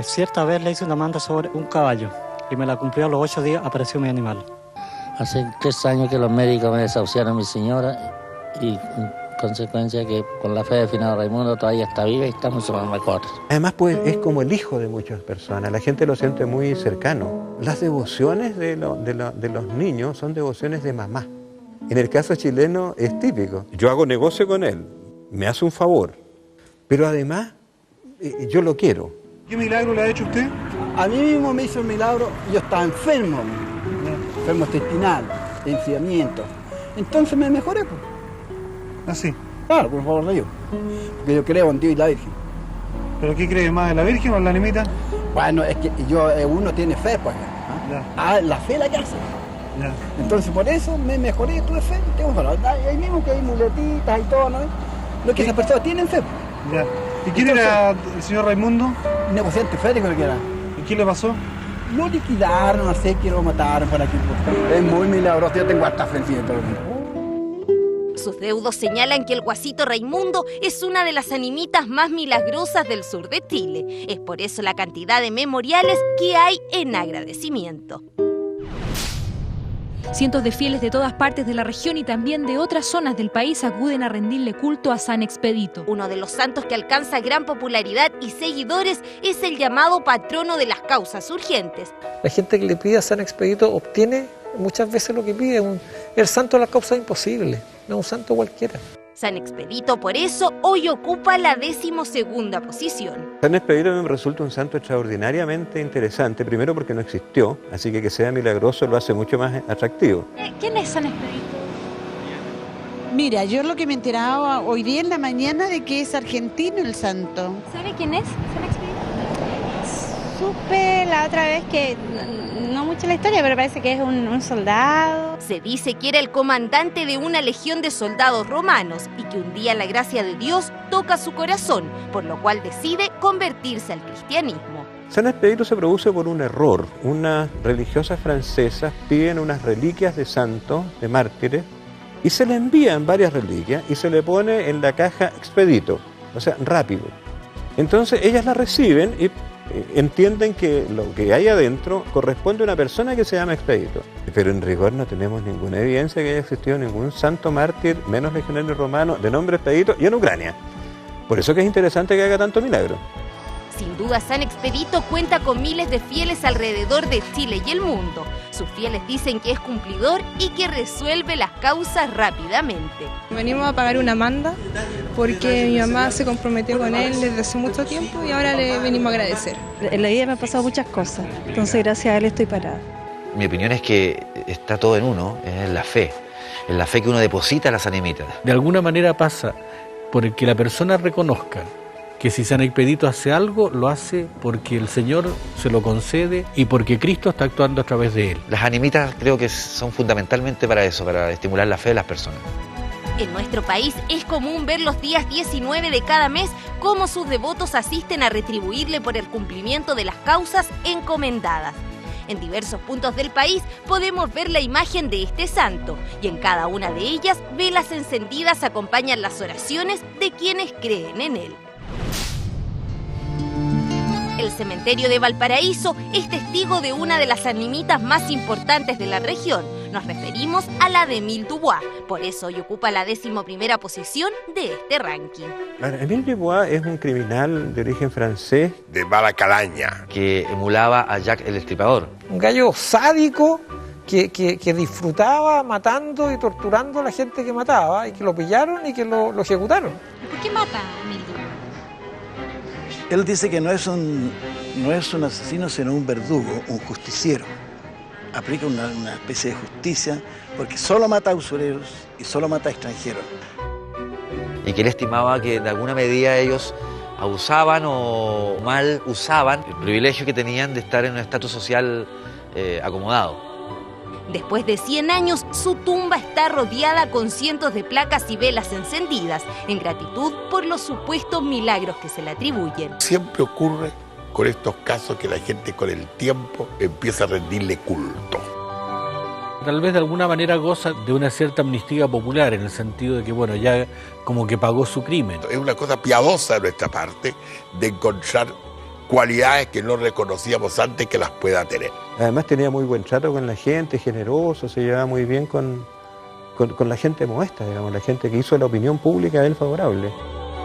cierta vez le hice una manda sobre un caballo y me la cumplió a los 8 días, apareció mi animal. Hace 3 años que los médicos me desahuciaron a mi señora y consecuencia que con la fe de finado Raimundo todavía está viva y está mucho más mejor. Además, pues, es como el hijo de muchas personas, la gente lo siente muy cercano. Las devociones de los niños son devociones de mamá. En el caso chileno es típico. Yo hago negocio con él, me hace un favor, pero además yo lo quiero. ¿Qué milagro le ha hecho usted? A mí mismo me hizo el milagro, yo estaba enfermo intestinal, de enfriamiento. Entonces me mejoré, pues. ¿Así? Claro, por favor de Dios. Porque yo creo en Dios y la Virgen. ¿Pero qué cree más, en la Virgen o en la animita? Bueno, es que uno tiene fe, pues. La fe la que hace. Ya. Entonces por eso me mejoré, tuve fe, tengo fe. Ahí mismo que hay muletitas y todo, ¿no? Lo que esas personas tienen fe. Ya. ¿Y quién era el señor Raimundo? Negociante férico que era. ¿Y qué le pasó? Lo liquidaron, no sé, que lo mataron por aquí. Es muy milagroso, yo tengo harta fe en fin, pero... Sus deudos señalan que el guasito Raimundo es una de las animitas más milagrosas del sur de Chile. Es por eso la cantidad de memoriales que hay en agradecimiento. Cientos de fieles de todas partes de la región y también de otras zonas del país acuden a rendirle culto a San Expedito. Uno de los santos que alcanza gran popularidad y seguidores es el llamado patrono de las causas urgentes. La gente que le pide a San Expedito obtiene muchas veces lo que pide, el santo de las causas imposibles, no un santo cualquiera. San Expedito, por eso, hoy ocupa la 12ª posición. San Expedito me resulta un santo extraordinariamente interesante, primero porque no existió, así que sea milagroso lo hace mucho más atractivo. ¿Quién es San Expedito? Mira, yo lo que me enteraba hoy día en la mañana de que es argentino el santo. ¿Sabe quién es San Expedito? Supe la otra vez que, no mucho la historia, pero parece que es un soldado. Se dice que era el comandante de una legión de soldados romanos y que un día la gracia de Dios toca su corazón, por lo cual decide convertirse al cristianismo. San Expedito se produce por un error. Unas religiosas francesas piden unas reliquias de santos, de mártires, y se le envían varias reliquias y se le pone en la caja Expedito, o sea, rápido. Entonces ellas la reciben y entienden que lo que hay adentro corresponde a una persona que se llama Expedito. Pero en rigor no tenemos ninguna evidencia que haya existido ningún santo mártir, menos legionario romano, de nombre Expedito y en Ucrania. Por eso que es interesante que haga tanto milagro. Sin duda, San Expedito cuenta con miles de fieles alrededor de Chile y el mundo. Sus fieles dicen que es cumplidor y que resuelve las causas rápidamente. Venimos a pagar una manda porque mi mamá se comprometió con él desde hace mucho tiempo y ahora le venimos a agradecer. En la vida me han pasado muchas cosas, entonces gracias a él estoy parada. Mi opinión es que está todo en uno, es en la fe que uno deposita a las animitas. De alguna manera pasa por el que la persona reconozca que si San Expedito hace algo, lo hace porque el Señor se lo concede y porque Cristo está actuando a través de él. Las animitas creo que son fundamentalmente para eso, para estimular la fe de las personas. En nuestro país es común ver los días 19 de cada mes cómo sus devotos asisten a retribuirle por el cumplimiento de las causas encomendadas. En diversos puntos del país podemos ver la imagen de este santo y en cada una de ellas velas encendidas acompañan las oraciones de quienes creen en él. El cementerio de Valparaíso es testigo de una de las animitas más importantes de la región. Nos referimos a la de Émile Dubois, por eso hoy ocupa la 11ª posición de este ranking. Émile Dubois es un criminal de origen francés. De mala calaña. Que emulaba a Jack el Destripador. Un gallo sádico que disfrutaba matando y torturando a la gente que mataba, y que lo pillaron y que lo ejecutaron. ¿Por qué mata a Emilio? Él dice que no es un asesino, sino un verdugo, un justiciero. Aplica una especie de justicia porque solo mata a usureros y solo mata a extranjeros. Y que él estimaba que de alguna medida ellos abusaban o mal usaban el privilegio que tenían de estar en un estatus social acomodado. Después de 100 años, su tumba está rodeada con cientos de placas y velas encendidas, en gratitud por los supuestos milagros que se le atribuyen. Siempre ocurre con estos casos que la gente con el tiempo empieza a rendirle culto. Tal vez de alguna manera goza de una cierta amnistía popular, en el sentido de que, bueno, ya como que pagó su crimen. Es una cosa piadosa de nuestra parte de encontrar cualidades que no reconocíamos antes que las pueda tener. Además tenía muy buen trato con la gente, generoso, se llevaba muy bien con la gente modesta, digamos, la gente que hizo la opinión pública de él favorable.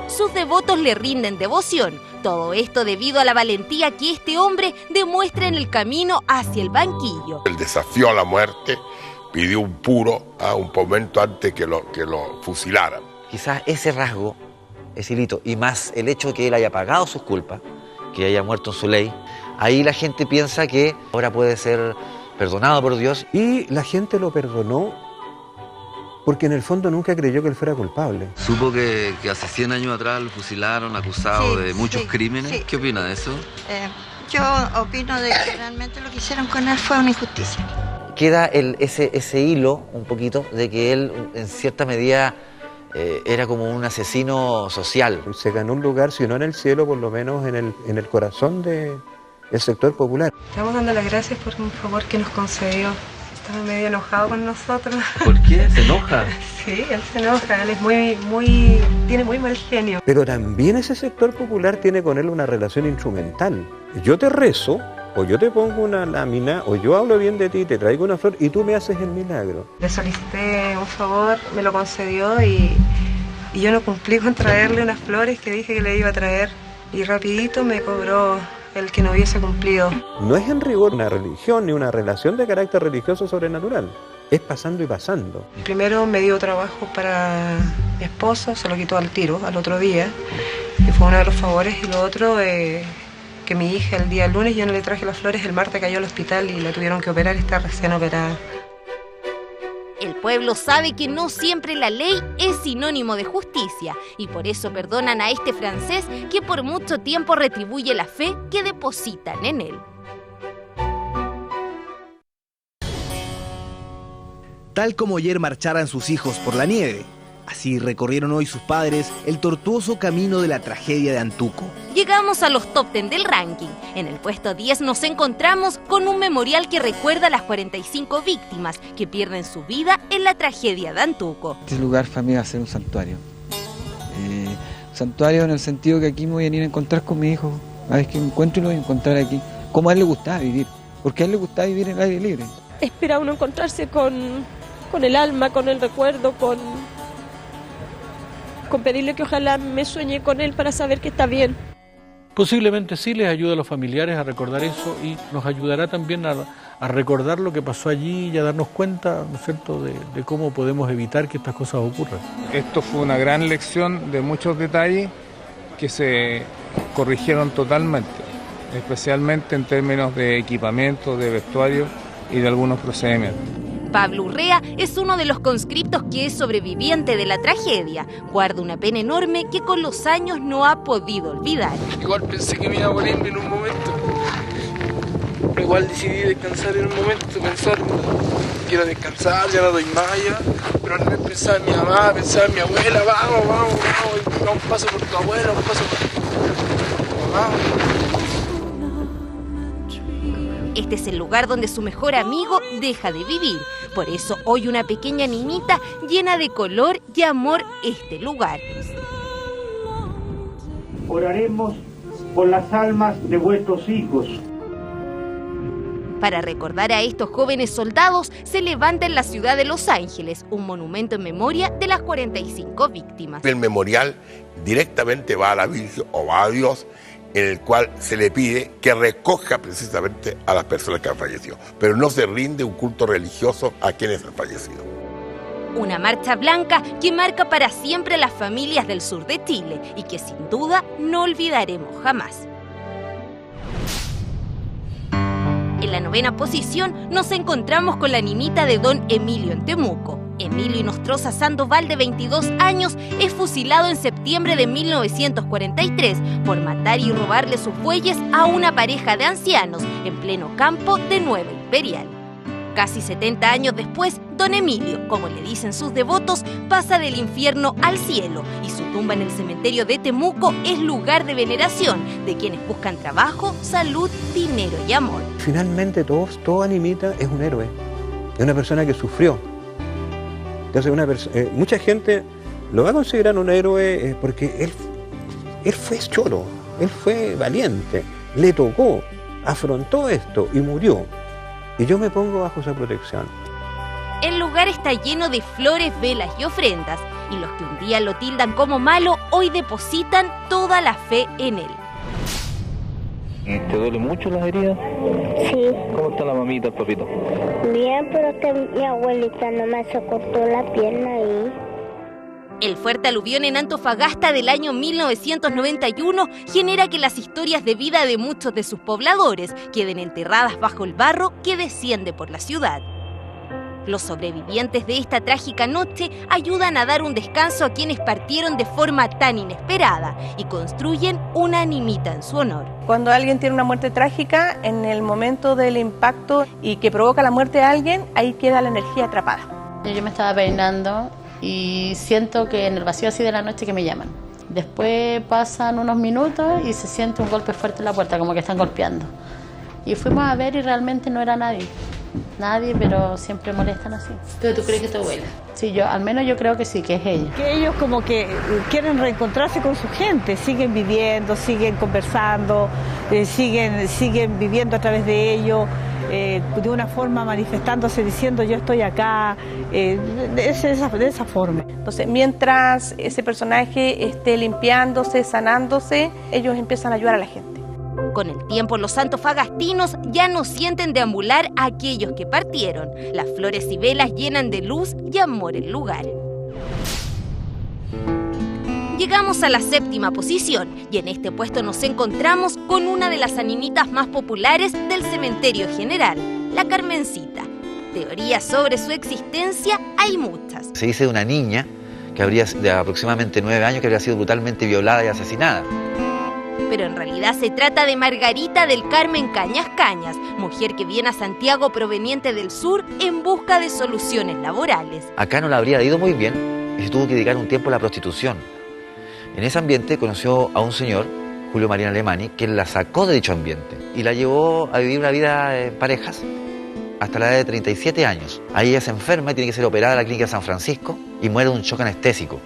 Sus devotos le rinden devoción, todo esto debido a la valentía que este hombre demuestra en el camino hacia el banquillo. El desafío a la muerte, pidió un puro un momento antes que lo fusilaran. Quizás ese rasgo, ese hilito, y más el hecho de que él haya pagado sus culpas, que haya muerto en su ley, ahí la gente piensa que ahora puede ser perdonado por Dios. Y la gente lo perdonó porque en el fondo nunca creyó que él fuera culpable. Supo que hace 100 años atrás lo fusilaron, acusado de muchos crímenes. Sí. ¿Qué opina de eso? Yo opino de que realmente lo que hicieron con él fue una injusticia. Queda ese hilo un poquito de que él en cierta medida era como un asesino social. Se ganó un lugar, si no en el cielo, por lo menos en el corazón del sector popular. Estamos dando las gracias por un favor que nos concedió. Estaba medio enojado con nosotros. ¿Por qué? ¿Se enoja? Sí, él se enoja, él es tiene muy mal genio. Pero también ese sector popular tiene con él una relación instrumental. Yo te rezo, o yo te pongo una lámina, o yo hablo bien de ti, te traigo una flor y tú me haces el milagro. Le solicité un favor, me lo concedió y yo no cumplí con traerle unas flores que dije que le iba a traer. Y rapidito me cobró el que no hubiese cumplido. No es en rigor una religión ni una relación de carácter religioso sobrenatural. Es pasando y pasando. Primero me dio trabajo para mi esposo, se lo quitó al tiro al otro día, que fue uno de los favores. Y lo otro, que mi hija el día lunes, yo no le traje las flores, el martes cayó al hospital y la tuvieron que operar, está recién operada. El pueblo sabe que no siempre la ley es sinónimo de justicia y por eso perdonan a este francés que por mucho tiempo retribuye la fe que depositan en él. Tal como ayer marcharan sus hijos por la nieve, así recorrieron hoy sus padres el tortuoso camino de la tragedia de Antuco. Llegamos a los top 10 del ranking. En el puesto 10 nos encontramos con un memorial que recuerda a las 45 víctimas que pierden su vida en la tragedia de Antuco. Este lugar para mí va a ser un santuario. Santuario en el sentido que aquí me voy a venir a encontrar con mi hijo. A ver que me encuentro y lo voy a encontrar aquí. Como a él le gustaba vivir. Porque a él le gustaba vivir en el aire libre. Espera uno encontrarse con el alma, con el recuerdo, con pedirle que ojalá me sueñe con él para saber que está bien. Posiblemente sí les ayuda a los familiares a recordar eso y nos ayudará también a recordar lo que pasó allí y a darnos cuenta, ¿no es cierto?, de cómo podemos evitar que estas cosas ocurran. Esto fue una gran lección de muchos detalles que se corrigieron totalmente, especialmente en términos de equipamiento, de vestuario y de algunos procedimientos. Pablo Urrea es uno de los conscriptos que es sobreviviente de la tragedia. Guarda una pena enorme que con los años no ha podido olvidar. Igual pensé que me iba a morir en un momento. Igual decidí descansar en un momento, pensar, quiero descansar, ya no doy más allá. Pero al pensar en mi mamá, pensar en mi abuela, vamos, un paso por tu abuela, un paso por tu mamá. Este es el lugar donde su mejor amigo deja de vivir. Por eso hoy una pequeña niñita llena de color y amor este lugar. Oraremos por las almas de vuestros hijos. Para recordar a estos jóvenes soldados, se levanta en la ciudad de Los Ángeles un monumento en memoria de las 45 víctimas. El memorial directamente va a la Virgen o va a Dios en el cual se le pide que recoja precisamente a las personas que han fallecido, pero no se rinde un culto religioso a quienes han fallecido. Una marcha blanca que marca para siempre a las familias del sur de Chile y que sin duda no olvidaremos jamás. En la 9ª posición nos encontramos con la nimita de don Emilio en Temuco. Emilio Inostroza Sandoval, de 22 años, es fusilado en septiembre de 1943 por matar y robarle sus bueyes a una pareja de ancianos en pleno campo de Nueva Imperial. Casi 70 años después, don Emilio, como le dicen sus devotos, pasa del infierno al cielo y su tumba en el cementerio de Temuco es lugar de veneración de quienes buscan trabajo, salud, dinero y amor. Finalmente toda animita es un héroe, es una persona que sufrió. Entonces mucha gente lo va a considerar un héroe porque él fue choro, él fue valiente, le tocó, afrontó esto y murió. Y yo me pongo bajo esa protección. El lugar está lleno de flores, velas y ofrendas, y los que un día lo tildan como malo, hoy depositan toda la fe en él. ¿Te duele mucho las heridas? Sí. ¿Cómo está la mamita, el papito? Bien, pero que mi abuelita nomás se cortó la pierna ahí. El fuerte aluvión en Antofagasta del año 1991 genera que las historias de vida de muchos de sus pobladores queden enterradas bajo el barro que desciende por la ciudad. Los sobrevivientes de esta trágica noche ayudan a dar un descanso a quienes partieron de forma tan inesperada y construyen una animita en su honor. Cuando alguien tiene una muerte trágica, en el momento del impacto y que provoca la muerte de alguien, ahí queda la energía atrapada. Yo me estaba peinando y siento que en el vacío así de la noche que me llaman. Después pasan unos minutos y se siente un golpe fuerte en la puerta, como que están golpeando. Y fuimos a ver y realmente no era nadie. Nadie, pero siempre molestan así. ¿Pero tú crees que tu abuela? Sí, al menos yo creo que sí, que es ella. Que ellos como que quieren reencontrarse con su gente, siguen viviendo, siguen conversando, siguen viviendo a través de ellos. De una forma manifestándose, diciendo yo estoy acá, de esa forma. Entonces, mientras ese personaje esté limpiándose, sanándose, ellos empiezan a ayudar a la gente. Con el tiempo, los antofagastinos ya no sienten deambular a aquellos que partieron. Las flores y velas llenan de luz y amor el lugar. Llegamos a la 7ª posición y en este puesto nos encontramos con una de las animitas más populares del cementerio general, la Carmencita. Teorías sobre su existencia hay muchas. Se dice de una niña que habría de aproximadamente 9 años que habría sido brutalmente violada y asesinada. Pero en realidad se trata de Margarita del Carmen Cañas Cañas, mujer que viene a Santiago proveniente del sur en busca de soluciones laborales. Acá no le habría ido muy bien y se tuvo que dedicar un tiempo a la prostitución. En ese ambiente conoció a un señor, Julio María Alemani, que la sacó de dicho ambiente y la llevó a vivir una vida en parejas hasta la edad de 37 años. Ahí ella se enferma y tiene que ser operada en la clínica de San Francisco y muere de un shock anestésico.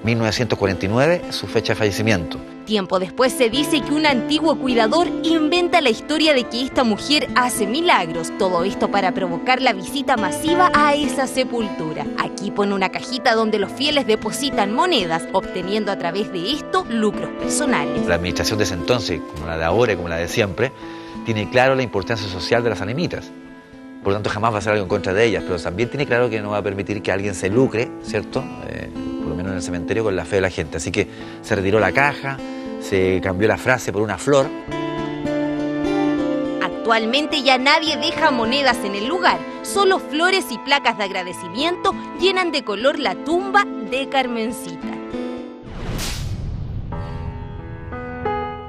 1949, su fecha de fallecimiento. Tiempo después se dice que un antiguo cuidador inventa la historia de que esta mujer hace milagros. Todo esto para provocar la visita masiva a esa sepultura. Aquí pone una cajita donde los fieles depositan monedas, obteniendo a través de esto lucros personales. La administración de ese entonces, como la de ahora y como la de siempre, tiene claro la importancia social de las animitas. Por lo tanto, jamás va a hacer algo en contra de ellas, pero también tiene claro que no va a permitir que alguien se lucre, ¿cierto? Por lo menos en el cementerio, con la fe de la gente. Así que se retiró la caja, se cambió la frase por una flor. Actualmente ya nadie deja monedas en el lugar, solo flores y placas de agradecimiento llenan de color la tumba de Carmencita.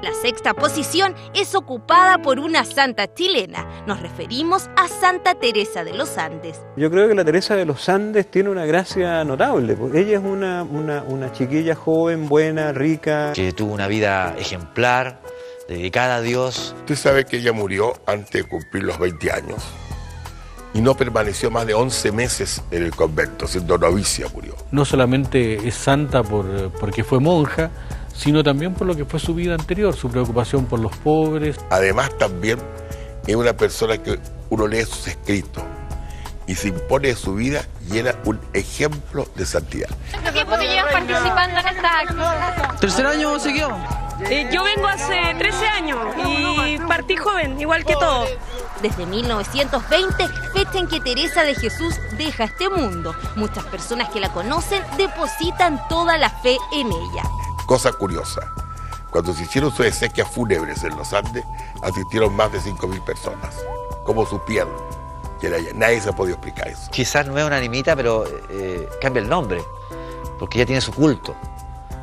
La 6ª posición es ocupada por una santa chilena. Nos referimos a Santa Teresa de los Andes. Yo creo que la Teresa de los Andes tiene una gracia notable, porque ella es una chiquilla joven, buena, rica. Que tuvo una vida ejemplar, dedicada a Dios. Usted sabe que ella murió antes de cumplir los 20 años y no permaneció más de 11 meses en el convento, siendo novicia murió. No solamente es santa porque fue monja, sino también por lo que fue su vida anterior, su preocupación por los pobres. Además también es una persona que uno lee sus escritos y se impone de su vida y era un ejemplo de santidad. ¿Cuánto tiempo te llevas participando en esta acción? 3er año seguido. Yo vengo hace 13 años y partí joven, igual que todos. Desde 1920, fecha en que Teresa de Jesús deja este mundo. Muchas personas que la conocen depositan toda la fe en ella. Cosa curiosa, cuando se hicieron sus exequias fúnebres en los Andes, asistieron más de 5.000 personas. ¿Cómo supieron que era ella? Nadie se ha podido explicar eso. Quizás no es una animita, pero cambia el nombre, porque ella tiene su culto.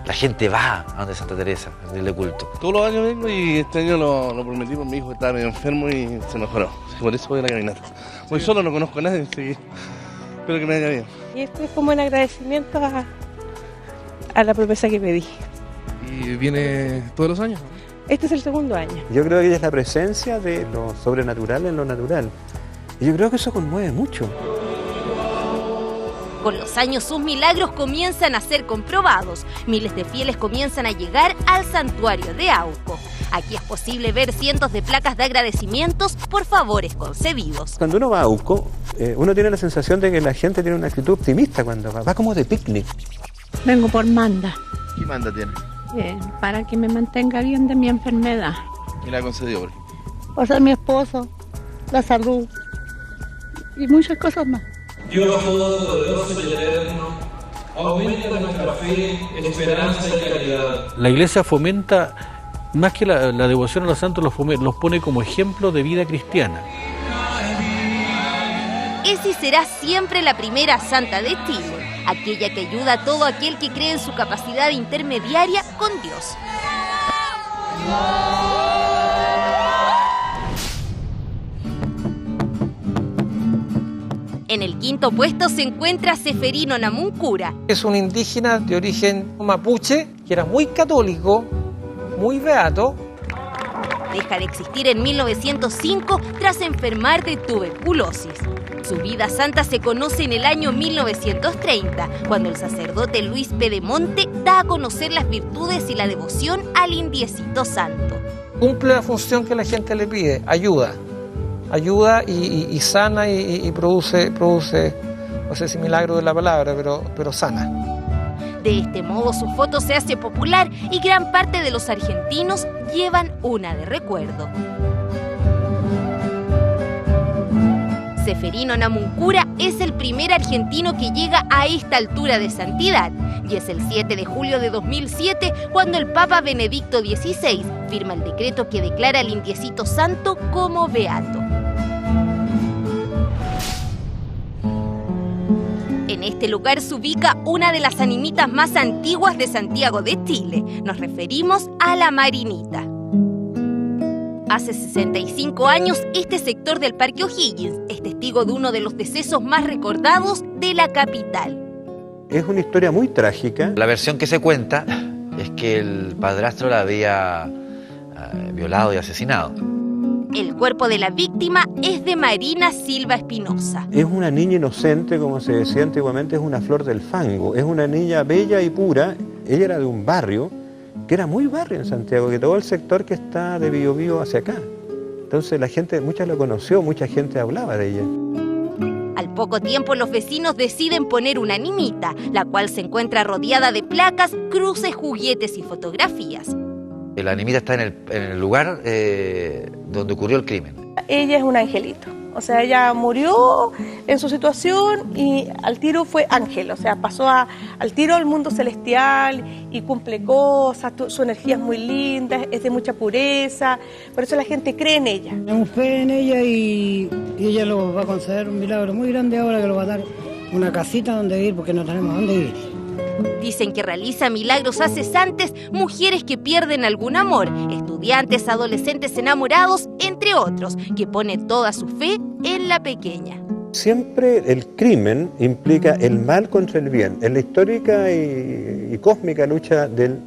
La gente va a donde Santa Teresa, a rendirle culto. Todos los años vengo y este año lo prometí por mi hijo que estaba medio enfermo y se mejoró. Por eso voy a la caminata. Voy solo, no conozco a nadie, así que espero que me vaya bien. Y esto es como en agradecimiento a la promesa que pedí. ¿Y viene todos los años? Este es el segundo año. Yo creo que ella es la presencia de lo sobrenatural en lo natural. Y yo creo que eso conmueve mucho. Con los años sus milagros comienzan a ser comprobados. Miles de fieles comienzan a llegar al santuario de Auco. Aquí es posible ver cientos de placas de agradecimientos por favores concedidos. Cuando uno va a Auco, uno tiene la sensación de que la gente tiene una actitud optimista cuando va como de picnic. Vengo por manda. ¿Qué manda tiene? Para que me mantenga bien de mi enfermedad. ¿Y la concedió por qué? Por ser mi esposo, la salud y muchas cosas más. Dios Todopoderoso y Eterno, aumenta nuestra fe, esperanza y caridad. La Iglesia fomenta, más que la devoción a los santos, los pone como ejemplo de vida cristiana. Es y será siempre la primera santa de Chile, aquella que ayuda a todo aquel que cree en su capacidad intermediaria con Dios. En el quinto puesto se encuentra Seferino Namuncura. Es un indígena de origen mapuche que era muy católico, muy beato. Deja de existir en 1905 tras enfermar de tuberculosis. Su vida santa se conoce en el año 1930, cuando el sacerdote Luis Pedemonte da a conocer las virtudes y la devoción al indiecito santo. Cumple la función que la gente le pide, ayuda y sana y produce, no sé si milagro de la palabra, pero sana. De este modo su foto se hace popular y gran parte de los argentinos llevan una de recuerdo. Seferino Namuncura es el primer argentino que llega a esta altura de santidad y es el 7 de julio de 2007 cuando el Papa Benedicto XVI firma el decreto que declara al indiecito santo como beato. En este lugar se ubica una de las animitas más antiguas de Santiago de Chile. Nos referimos a la Marinita. Hace 65 años, este sector del Parque O'Higgins es testigo de uno de los decesos más recordados de la capital. Es una historia muy trágica. La versión que se cuenta es que el padrastro la había violado y asesinado. El cuerpo de la víctima es de Marina Silva Espinosa. Es una niña inocente, como se decía antiguamente, es una flor del fango. Es una niña bella y pura. Ella era de un barrio, que era muy barrio en Santiago, que todo el sector que está de Biobío hacia acá. Entonces la gente, mucha la conoció, mucha gente hablaba de ella. Al poco tiempo los vecinos deciden poner una animita, la cual se encuentra rodeada de placas, cruces, juguetes y fotografías. La animita está en el lugar donde ocurrió el crimen. Ella es un angelito, o sea, ella murió en su situación y al tiro fue ángel, o sea, pasó al tiro al mundo celestial y cumple cosas, su energía es muy linda, es de mucha pureza, por eso la gente cree en ella. Tenemos fe en ella y ella lo va a conceder un milagro muy grande ahora, que lo va a dar una casita donde vivir porque no tenemos dónde vivir. Dicen que realiza milagros a cesantes, mujeres que pierden algún amor, estudiantes, adolescentes enamorados, entre otros, que pone toda su fe en la pequeña. Siempre el crimen implica el mal contra el bien, en la histórica y cósmica lucha del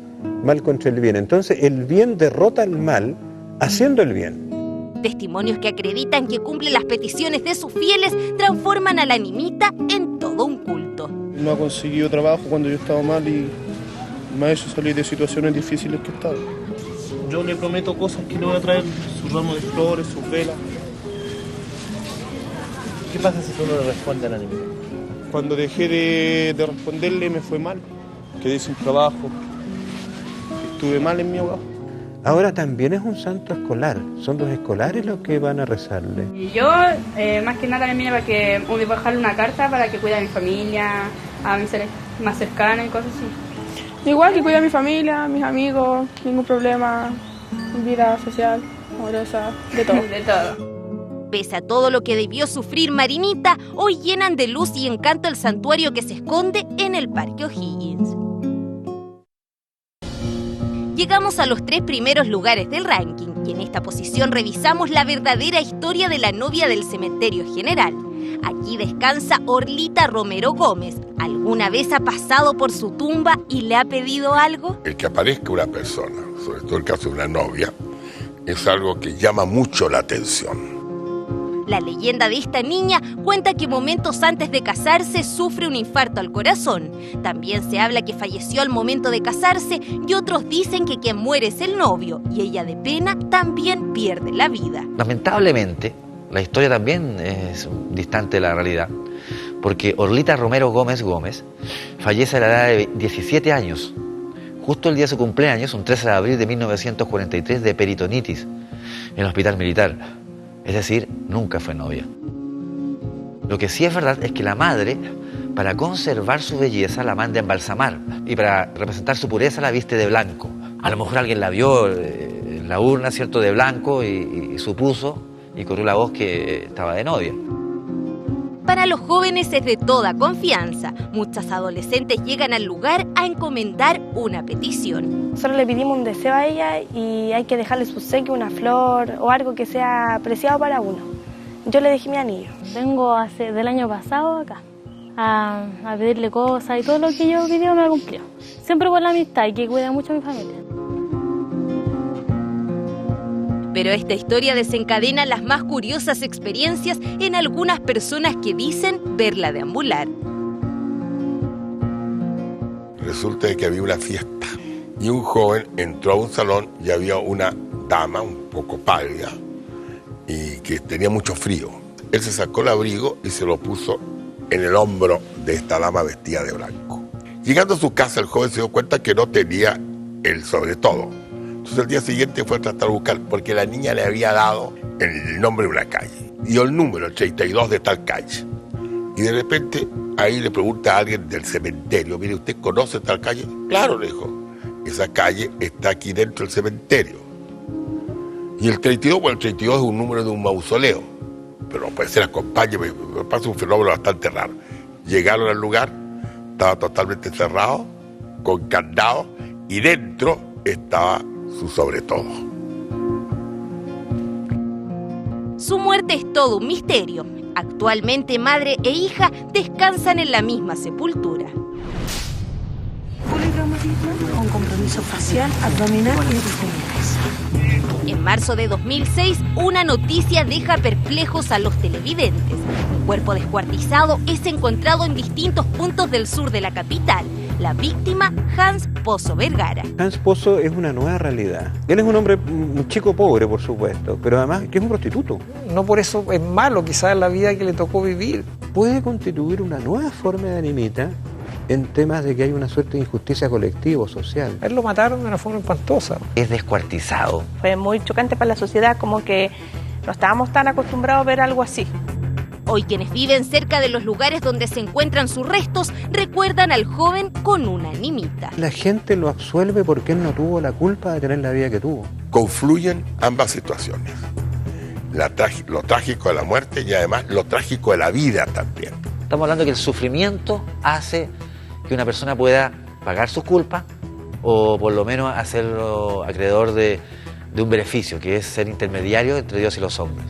mal contra el bien. Entonces el bien derrota al mal haciendo el bien. Testimonios que acreditan que cumple las peticiones de sus fieles transforman a la animita en todo un culto. No ha conseguido trabajo cuando yo estaba mal y me ha hecho salir de situaciones difíciles que estaba. Yo le prometo cosas que le voy a traer, su ramo de flores, sus velas. ¿Qué pasa si tú no le respondes a la animita? Cuando dejé de responderle me fue mal, quedé sin trabajo, estuve mal en mi hogar. Ahora también es un santo escolar, son los escolares los que van a rezarle. Y yo, más que nada, también vine para que voy a dejarle una carta para que cuide a mi familia, a mis seres más cercanos y cosas así. Igual que cuide a mi familia, a mis amigos, ningún problema, vida social, amorosa, de todo. De todo. Pese a todo lo que debió sufrir Marinita, hoy llenan de luz y encanto el santuario que se esconde en el Parque O'Higgins. Llegamos a los 3 primeros lugares del ranking y en esta posición revisamos la verdadera historia de la novia del cementerio general. Aquí descansa Orlita Romero Gómez. ¿Alguna vez ha pasado por su tumba y le ha pedido algo? El que aparezca una persona, sobre todo el caso de una novia, es algo que llama mucho la atención. La leyenda de esta niña cuenta que momentos antes de casarse sufre un infarto al corazón. También se habla que falleció al momento de casarse y otros dicen que quien muere es el novio y ella de pena también pierde la vida. Lamentablemente, la historia también es distante de la realidad, porque Orlita Romero Gómez fallece a la edad de 17 años, justo el día de su cumpleaños, un 13 de abril de 1943, de peritonitis, en el hospital militar. Es decir, nunca fue novia. Lo que sí es verdad es que la madre, para conservar su belleza, la manda a embalsamar y para representar su pureza la viste de blanco. A lo mejor alguien la vio en la urna, ¿cierto?, de blanco y supuso y corrió la voz que estaba de novia. Para los jóvenes es de toda confianza. Muchas adolescentes llegan al lugar a encomendar una petición. Solo le pedimos un deseo a ella y hay que dejarle su obsequio, una flor o algo que sea preciado para uno. Yo le dejé mi anillo. Vengo del año pasado acá a pedirle cosas y todo lo que yo pidió me ha cumplido. Siempre con la amistad y que cuida mucho a mi familia. Pero esta historia desencadena las más curiosas experiencias en algunas personas que dicen verla deambular. Resulta que había una fiesta y un joven entró a un salón y había una dama un poco pálida y que tenía mucho frío. Él se sacó el abrigo y se lo puso en el hombro de esta dama vestida de blanco. Llegando a su casa, el joven se dio cuenta que no tenía el sobre todo. Entonces el día siguiente fue a tratar de buscar, porque la niña le había dado el nombre de una calle. Dio el número, el 32 de tal calle. Y de repente ahí le pregunta a alguien del cementerio, mire, ¿usted conoce tal calle? Claro, le dijo, esa calle está aquí dentro del cementerio. Y el 32, bueno, el 32 es un número de un mausoleo, pero puede ser, acompáñeme, me pasa un fenómeno bastante raro. Llegaron al lugar, estaba totalmente cerrado, con candado, y dentro estaba su sobre todo. Su muerte es todo un misterio. Actualmente madre e hija descansan en la misma sepultura. Con compromiso facial, abdominal y extremidades. En marzo de 2006, una noticia deja perplejos a los televidentes. Un cuerpo descuartizado es encontrado en distintos puntos del sur de la capital. La víctima, Hans Pozo Vergara. Hans Pozo es una nueva realidad. Él es un hombre, un chico pobre, por supuesto, pero además que es un prostituto. No por eso es malo quizás la vida que le tocó vivir. Puede constituir una nueva forma de animita en temas de que hay una suerte de injusticia colectiva o social. A él lo mataron de una forma espantosa. Es descuartizado. Fue muy chocante para la sociedad, como que no estábamos tan acostumbrados a ver algo así. Hoy quienes viven cerca de los lugares donde se encuentran sus restos recuerdan al joven con una animita. La gente lo absuelve porque él no tuvo la culpa de tener la vida que tuvo. Confluyen ambas situaciones. Lo trágico de la muerte y además lo trágico de la vida también. Estamos hablando de que el sufrimiento hace que una persona pueda pagar sus culpas o por lo menos hacerlo acreedor de un beneficio, que es ser intermediario entre Dios y los hombres.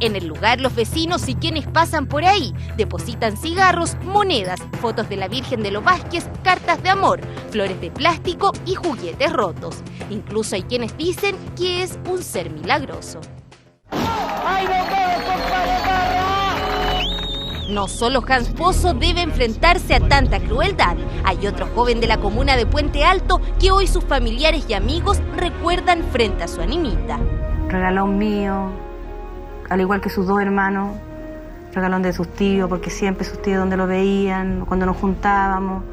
En el lugar, los vecinos y quienes pasan por ahí depositan cigarros, monedas, fotos de la Virgen de los Vázquez, cartas de amor, flores de plástico y juguetes rotos. Incluso hay quienes dicen que es un ser milagroso. No solo Hans Pozo debe enfrentarse a tanta crueldad. Hay otro joven de la comuna de Puente Alto que hoy sus familiares y amigos recuerdan frente a su animita. Regalón mío, al igual que sus dos hermanos, regalón de sus tíos, porque siempre sus tíos donde lo veían, cuando nos juntábamos,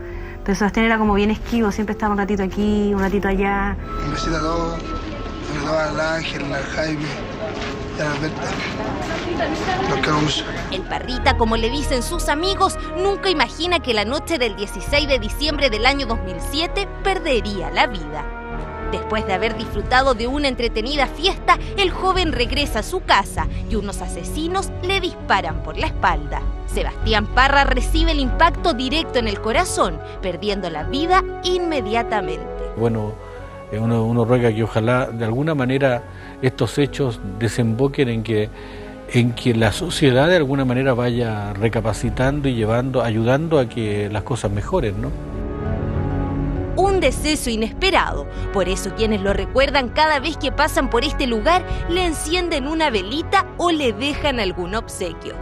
Pero Sebastián era como bien esquivo, siempre estaba un ratito aquí, un ratito allá. Un besito a todos, sobre todo al Ángel, al Jaime y a la Berta. Los quiero mucho. El Parrita, como le dicen sus amigos, nunca imagina que la noche del 16 de diciembre del año 2007 perdería la vida. Después de haber disfrutado de una entretenida fiesta, el joven regresa a su casa y unos asesinos le disparan por la espalda. Sebastián Parra recibe el impacto directo en el corazón, perdiendo la vida inmediatamente. Bueno, uno ruega que ojalá de alguna manera estos hechos desemboquen en que la sociedad de alguna manera vaya recapacitando y ayudando a que las cosas mejoren, ¿no? Un deceso inesperado. Por eso quienes lo recuerdan cada vez que pasan por este lugar le encienden una velita o le dejan algún obsequio.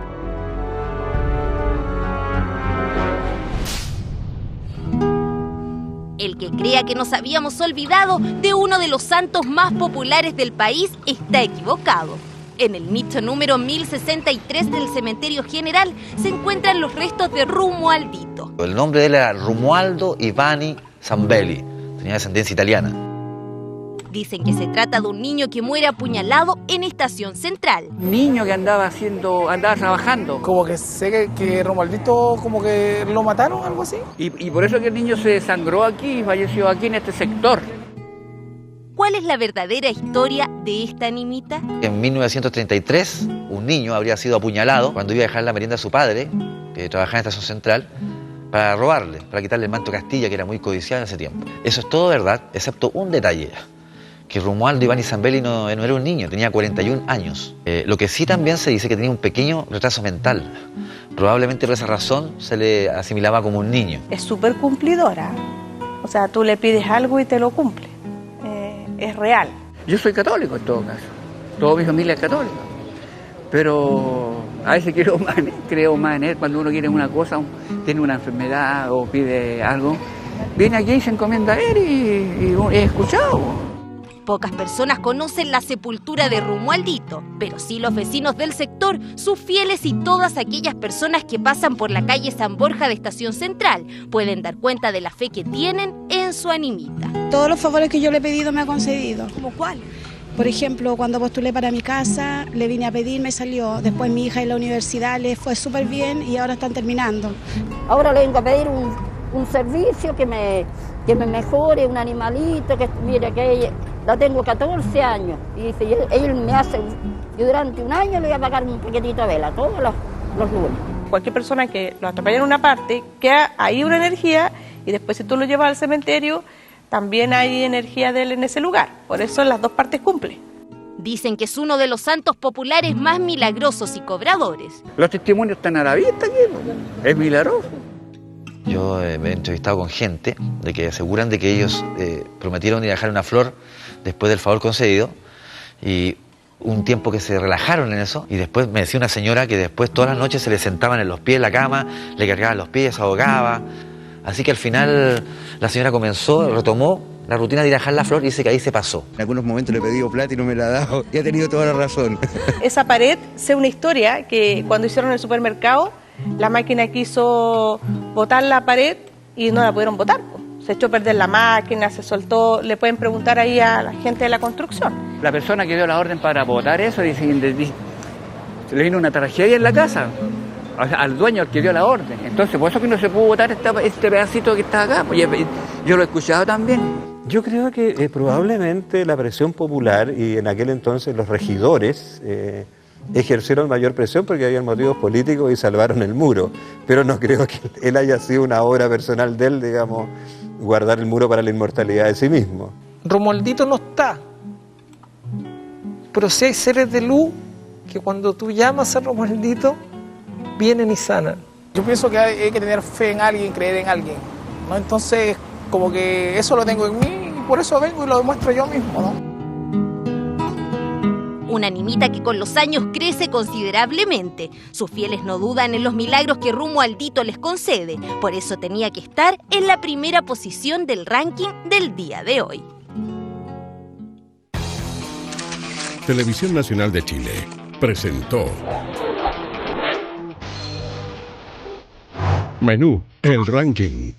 El que crea que nos habíamos olvidado de uno de los santos más populares del país está equivocado. En el nicho número 1063 del Cementerio General se encuentran los restos de Romualdito. El nombre de él era Romualdo Ivani Zambelli, tenía descendencia italiana. Dicen que se trata de un niño que muere apuñalado en Estación Central. Niño que andaba trabajando. Como que sé que Romualdito como que lo mataron, algo así. Y por eso que el niño se desangró aquí y falleció aquí en este sector. ¿Cuál es la verdadera historia de esta animita? En 1933, un niño habría sido apuñalado cuando iba a dejar la merienda a su padre, que trabajaba en Estación Central, para robarle, para quitarle el manto Castilla, que era muy codiciado en ese tiempo. Eso es todo verdad, excepto un detalle, que Romualdo Ivani Zambelli no era un niño, tenía 41 años. Lo que sí también se dice que tenía un pequeño retraso mental. Probablemente por esa razón se le asimilaba como un niño. Es súper cumplidora, o sea, tú le pides algo y te lo cumple. Es real. Yo soy católico en todo caso, toda mi familia es católica, pero a veces creo más en él. Cuando uno quiere una cosa, tiene una enfermedad o pide algo, viene aquí y se encomienda a él y he escuchado. Pocas personas conocen la sepultura de Romualdito, pero sí los vecinos del sector, sus fieles y todas aquellas personas que pasan por la calle San Borja de Estación Central pueden dar cuenta de la fe que tienen en su animita. Todos los favores que yo le he pedido me ha concedido. ¿Cómo cuál? Por ejemplo, cuando postulé para mi casa, le vine a pedir, me salió. Después mi hija en la universidad le fue súper bien y ahora están terminando. Ahora le vengo a pedir un servicio que me mejore, un animalito, que mire que ella, la tengo 14 años. Y dice, él me hace, yo durante un año le voy a pagar un paquetito de vela, todos los lunes. Cualquier persona que lo atropella en una parte, queda ahí una energía y después si tú lo llevas al cementerio, también hay energía de él en ese lugar. Por eso las dos partes cumplen. Dicen que es uno de los santos populares más milagrosos y cobradores. Los testimonios están a la vista aquí, es milagroso. Yo me he entrevistado con gente de que aseguran de que ellos prometieron ir a dejar una flor después del favor concedido y un tiempo que se relajaron en eso y después me decía una señora que después todas las noches se le sentaban en los pies en la cama, le cargaban los pies, se ahogaba. Así que al final la señora retomó la rutina de ir a dejar la flor y dice que ahí se pasó. En algunos momentos le he pedido plata y no me la ha dado y ha tenido toda la razón. Esa pared, sé una historia que cuando hicieron el supermercado, la máquina quiso botar la pared y no la pudieron botar. Se echó a perder la máquina, se soltó, le pueden preguntar ahí a la gente de la construcción. La persona que dio la orden para botar eso, dice, le vino una tragedia en la casa. O sea, al dueño, al que dio la orden. Entonces, por eso que no se pudo botar este pedacito que está acá. Yo lo he escuchado también. Yo creo que probablemente la presión popular y en aquel entonces los regidores ejercieron mayor presión porque había motivos políticos y salvaron el muro. Pero no creo que él haya sido una obra personal de él, digamos, guardar el muro para la inmortalidad de sí mismo. Romualdito no está, pero sí hay seres de luz que cuando tú llamas a Romualdito, vienen y sanan. Yo pienso que hay que tener fe en alguien, creer en alguien, ¿no? Entonces, como que eso lo tengo en mí y por eso vengo y lo demuestro yo mismo, ¿no? Una animita que con los años crece considerablemente. Sus fieles no dudan en los milagros que Romualdito les concede. Por eso tenía que estar en la primera posición del ranking del día de hoy. Televisión Nacional de Chile presentó Menú, el ranking.